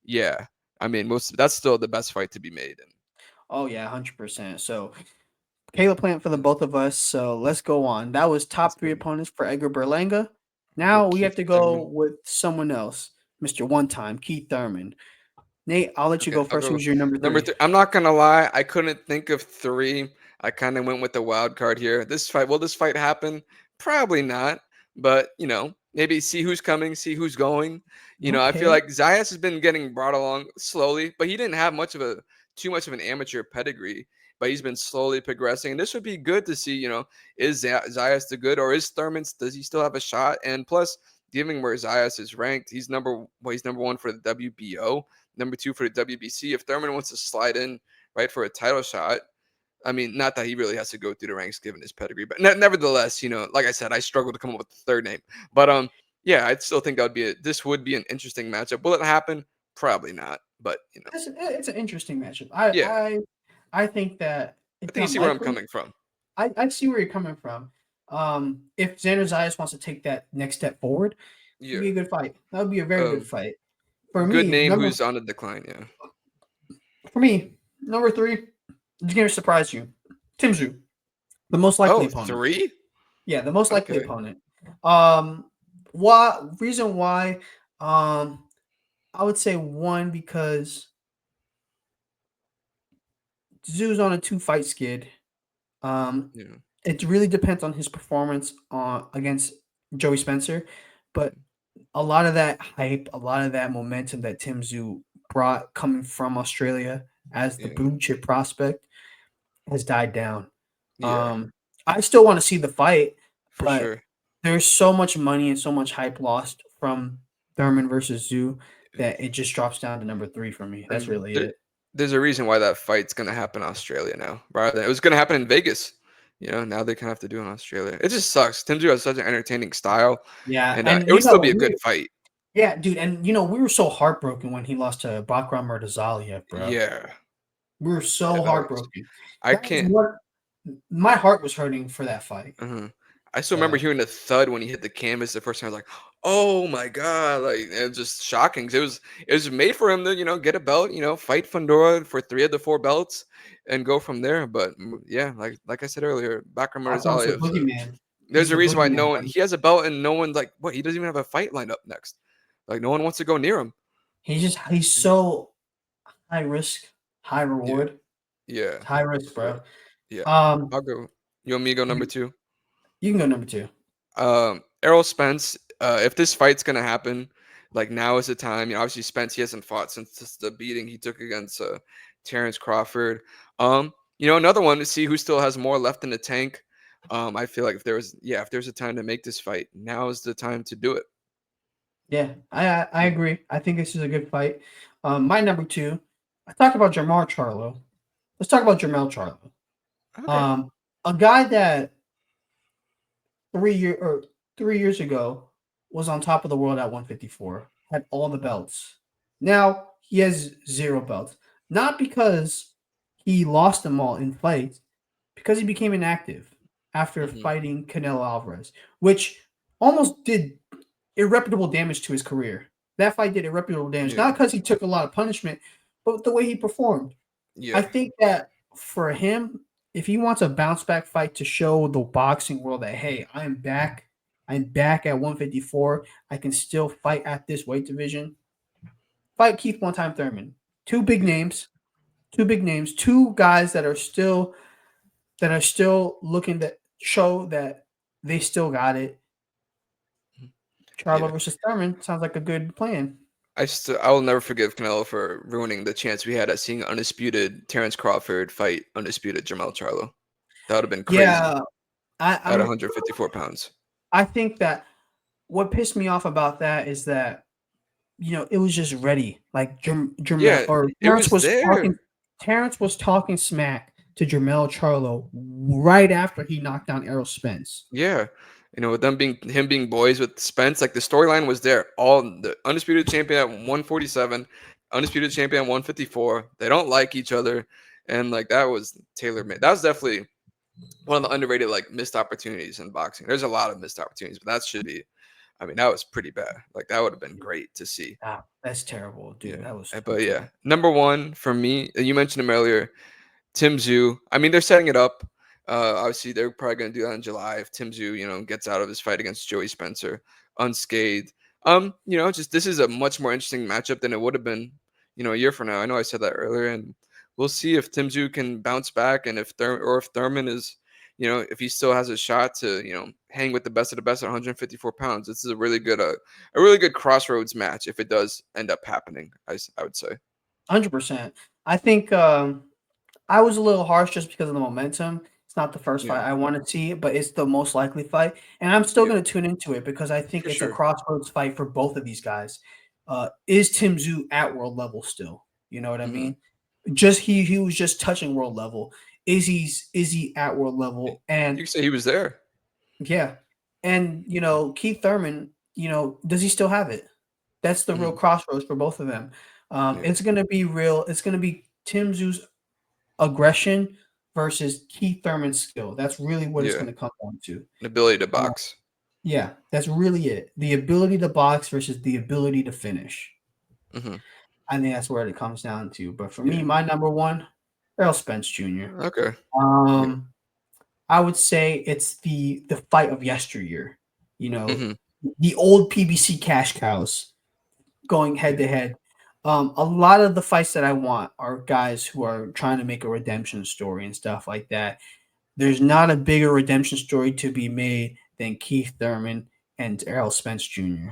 yeah, I mean, that's still the best fight to be made. And Oh yeah, 100%. So Caleb Plant for the yeah, both of us. So let's go on. That was let's top three go. opponents for Edgar Berlanga. Go Now we have Keith to go Thurman. with someone else, Mr. One Time, Keith Thurman. Nate, I'll let you Okay, go I'll first. go Who's your number number three? three. I'm not gonna lie, I couldn't think of three. I kind of went with the wild card here. Will this fight happen? Probably not. But maybe see who's coming, see who's going. I feel Okay. like Zayas has been getting brought along slowly, but he didn't have too much of an amateur pedigree. But he's been slowly progressing, and this would be good to see. Is Zayas the good, or is Thurman? Does he still have a shot? And plus, given where Zayas is ranked, he's number one for the WBO, number two for the WBC. If Thurman wants to slide in right for a title shot, I mean, not that he really has to go through the ranks given his pedigree, but nevertheless, like I said, I struggled to come up with the third name. But yeah, I still think this would be an interesting matchup. Will it happen? Probably not. But It's an interesting matchup. yeah, I think that I it's think you see where I'm unlikely. coming from. I see where you're coming from. If Xander Zayas wants to take that next step forward, it would Yeah, be a good fight. That would be a very good um, fight. For good me, name number who's on the decline. Yeah. for me, number three, it's gonna surprise you. Tim Zhu, the most likely Oh, opponent. three? Yeah, the most likely Okay. opponent. Um, why? Reason why? Um, I would say one because Zhu's on a two fight skid. Um, Yeah. it really depends on his performance against Joey Spencer, but a lot of that hype, a lot of that momentum that Tim Zhu brought coming from Australia as the Yeah. blue chip prospect has died down. Yeah. Um, I still want to see the fight, For but sure. there's so much money and so much hype lost from Thurman versus Zhu that it just drops down to number 3 for me. That's really There, it. there's a reason why that fight's gonna happen in Australia now, rather than it was gonna happen in Vegas. Now they kind of have to do it in Australia. It just sucks. Tim Tszyu has such an entertaining style, Yeah, and and it would still be a good fight. yeah, dude, and we were so heartbroken when he lost to Bakram Murtazaliev, bro. Yeah, We were yeah, so that was. heartbroken. I That was can't. what my heart was hurting for that fight. uh I still remember hearing the thud when he hit the canvas the first time. I was like, "Oh my god!" Like it was just shocking. 'Cause it was made for him to get a belt, fight Fundora for 3 of the 4 belts, and go from there. But yeah, like I said earlier, Bakram Bakram's the Murtazaliev. boogeyman. There's He's a the reason why boogeyman, no one buddy. he has a belt and no one's like, what? He doesn't even have a fight lined up next. Like no one wants to go near him. He's so high risk, high Yeah, reward. yeah, High risk, yeah, bro. yeah. Um, I'll go. You want me to go number you two? you can go number 2. Errol Spence. If this fight's gonna happen, like now is the time. Obviously Spence he hasn't fought since the beating he took against Terrence Crawford. Another one to see who still has more left in the tank. I feel like if there's a time to make this fight, now is the time to do it. Yeah, I agree. I think this is a good fight. My number 2, I talked about Jamal Charlo. Let's talk about Jamal Charlo. Okay. A guy that 3 years ago was on top of the world at 154, had all the belts. Now he has 0 belts. Not because he lost them all in fights, because he became inactive after hmm fighting Canelo Alvarez, which almost did irreparable damage to his career. That fight did irreparable damage, Yeah. not because he took a lot of punishment, but the way he performed. I Yeah. think that for him, if he wants a bounce back fight to show the boxing world that, hey, I'm back at 154. I can still fight at this weight division. Fight Keith one time Thurman. Two big Yeah. names. Two big names. Two guys that are still looking to show that they still got it. Charlo Yeah. versus Thurman sounds like a good plan. I will never forgive Canelo for ruining the chance we had at seeing undisputed Terrence Crawford fight undisputed Jamal Charlo. That would have been crazy Yeah, I, at I'm 154 pounds. I think that what pissed me off about that is that it was just ready. Like Jermel Yeah, or it was there. Terrence was talking smack to Jermel Charlo right after he knocked down Errol Spence. Yeah. With him being boys with Spence, like the storyline was there. All the undisputed champion at 147, undisputed champion at 154. They don't like each other. And like that was tailor made. That was definitely one of the underrated like missed opportunities in boxing. There's a lot of missed opportunities, but that should be. I mean, that was pretty bad. Like that would have been great to see. Ah, that's terrible, Yeah. dude. That was so But yeah, terrible. number one for me, you mentioned him earlier, Tim Tszyu. I mean, they're setting it up. Obviously, they're probably going to do that in July if Tim Tszyu, gets out of his fight against Joey Spencer unscathed. Just this is a much more interesting matchup than it would have been, a year from now. I know I said that earlier, and we'll see if Tim Tszyu can bounce back and if Thurman is, if he still has a shot to, hang with the best of the best at 154 pounds. This is a really good crossroads match if it does end up happening. I would say. 100%. I think I was a little harsh just because of the momentum. It's not the first Yeah. fight I want to see, but it's the most likely fight, and I'm still Yeah. going to tune into it because I think For it's a sure. crossroads fight for both of these guys. Is Tim Tszyu at world level still? You know what I hmm mean? Just he was just touching world level. Is he at world level? You And can say he was there. yeah, and Keith Thurman, does he still have it? That's the real Mhm. crossroads for both of them. Yeah. It's gonna be real. It's gonna be Tim Tszyu's aggression versus Keith Thurman's skill. That's really what it's Yeah. gonna come down to. An ability to Uh, box. yeah, that's really it. The ability to box versus the ability to finish. hmm I think that's where it comes down to. But for me, Yeah. my number one, Errol Spence Jr. Okay. Yeah. Um, I would say it's the fight of yesteryear. You know, hmm the old PBC cash cows going head Yeah. to head. A lot of the fights that I want are guys who are trying to make a redemption story and stuff like that. There's not a bigger redemption story to be made than Keith Thurman and Errol Spence Jr.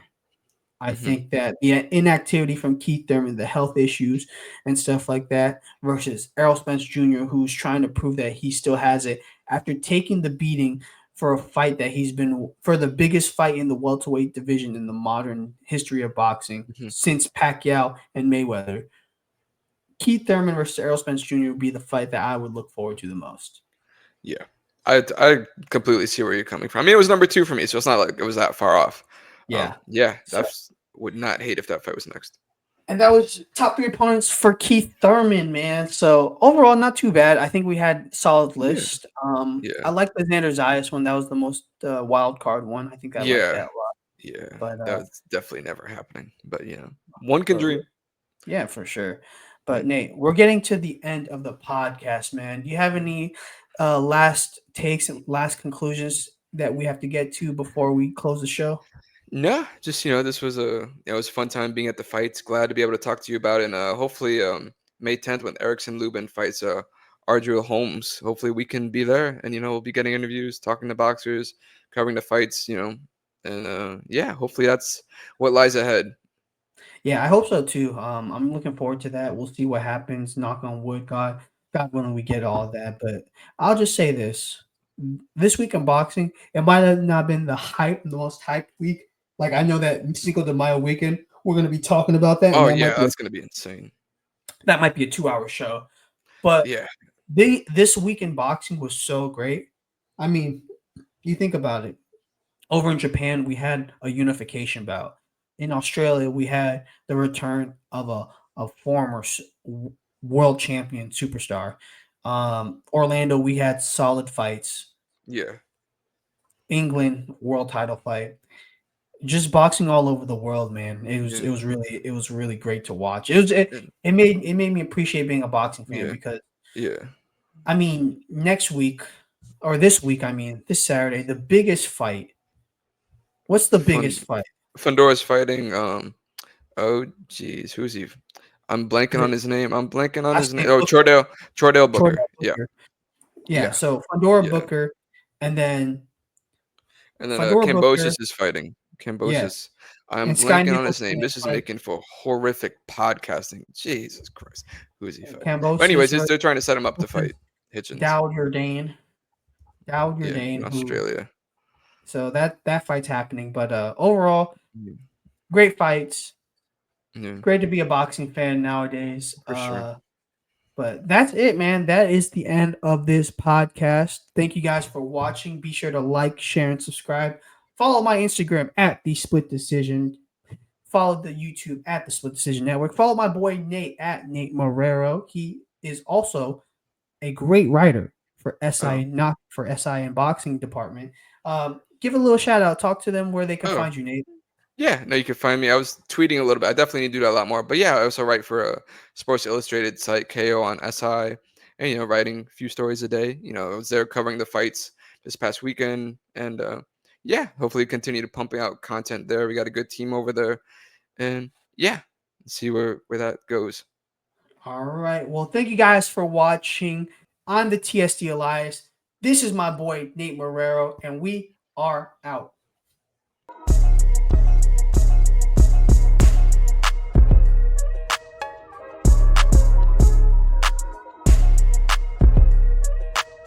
I hmm think that the inactivity from Keith Thurman, the health issues and stuff like that, versus Errol Spence Jr., who's trying to prove that he still has it after taking the beating for a fight that he's been for the biggest fight in the welterweight division in the modern history of boxing Mhm. since Pacquiao and Mayweather. Keith Thurman versus Errol Spence Jr. would be the fight that I would look forward to the most. Yeah, I completely see where you're coming from. I mean, it was number 2 for me, so it's not like it was that far off. Yeah. Yeah, So, that's would not hate if that fight was next. and that was top 3 opponents for Keith Thurman, man. So overall, not too bad. I think we had solid Yeah, list. yeah, I like the Xander Zayas one. That was the most wild card one. I think I like yeah, that a lot. yeah. But That was definitely never happening. But one can but dream. yeah, for sure. But Mm. Nate, we're getting to the end of the podcast, man. Do you have any last takes and last conclusions that we have to get to before we close the show? No, just this was it was a fun time being at the fights. Glad to be able to talk to you about it. And hopefully May 10th when Erickson Lubin fights Ardreal Holmes. Hopefully we can be there, and we'll be getting interviews, talking to boxers, covering the fights. And yeah, hopefully that's what lies ahead. Yeah, I hope so too. I'm looking forward to that. We'll see what happens. Knock on wood, God willing, we get all of that. But I'll just say this: this week in boxing, it might have not been the most hyped week. Like I know that Cinco de Mayo weekend, we're gonna be talking about that, and Oh yeah, that's gonna be insane. that might be a 2 hour show. But Yeah, this week in boxing was so great. I mean, you think about it. Over in Japan, we had a unification bout. In Australia, we had the return of a former world champion superstar. Orlando, we had solid fights. yeah, England, world title fight. Just boxing all over the world, man. yeah, It was really great to watch. It made me appreciate being a boxing fan yeah, because yeah. I mean next week or this week, I mean this Saturday, the biggest fight. What's the Fun. biggest fight? Fundora's fighting. Oh geez, who's he? I'm blanking Is on it his name. I'm blanking on I his say name. Oh, Booker, Chordell Jordan Booker. Yeah, Booker. Yeah, yeah, so Fundora yeah. Booker, and then And then Fundora Cambosius Booker, is fighting. yeah, Cambosius. I'm and Sky blanking on his Nicholson name. This is fight making for horrific podcasting. Jesus Christ. Who is he fighting? But Cambosis anyways, versus they're trying to set him up to Booker, fight Hitchens. Dowd Jourdain, Dowd Yeah, in Jourdain, who Australia. so that fight's happening. But overall, Yeah, great fights. yeah, Great to be a boxing fan nowadays. for sure. But that's it, man. That is the end of this podcast. Thank you guys for watching. Be sure to like, share, and subscribe. Follow my Instagram at the Split Decision. Follow the YouTube at the Split Decision Network. Follow my boy Nate at Nate Marrero. He is also a great writer for Oh, SI, not for SI and boxing department. Give a little shout out. Talk to them where they can oh, find you, Nate. yeah. No, you can find me. I was tweeting a little bit. I definitely need to do that a lot more. But yeah, I also write for a Sports Illustrated site, KO on SI, and writing a few stories a day. I was there covering the fights this past weekend, and yeah, hopefully continue to pumping out content there. We got a good team over there, and yeah, see where that goes. All right. Well, thank you guys for watching. I'm the TSD Alyas. This is my boy Nate Marrero, and we are out.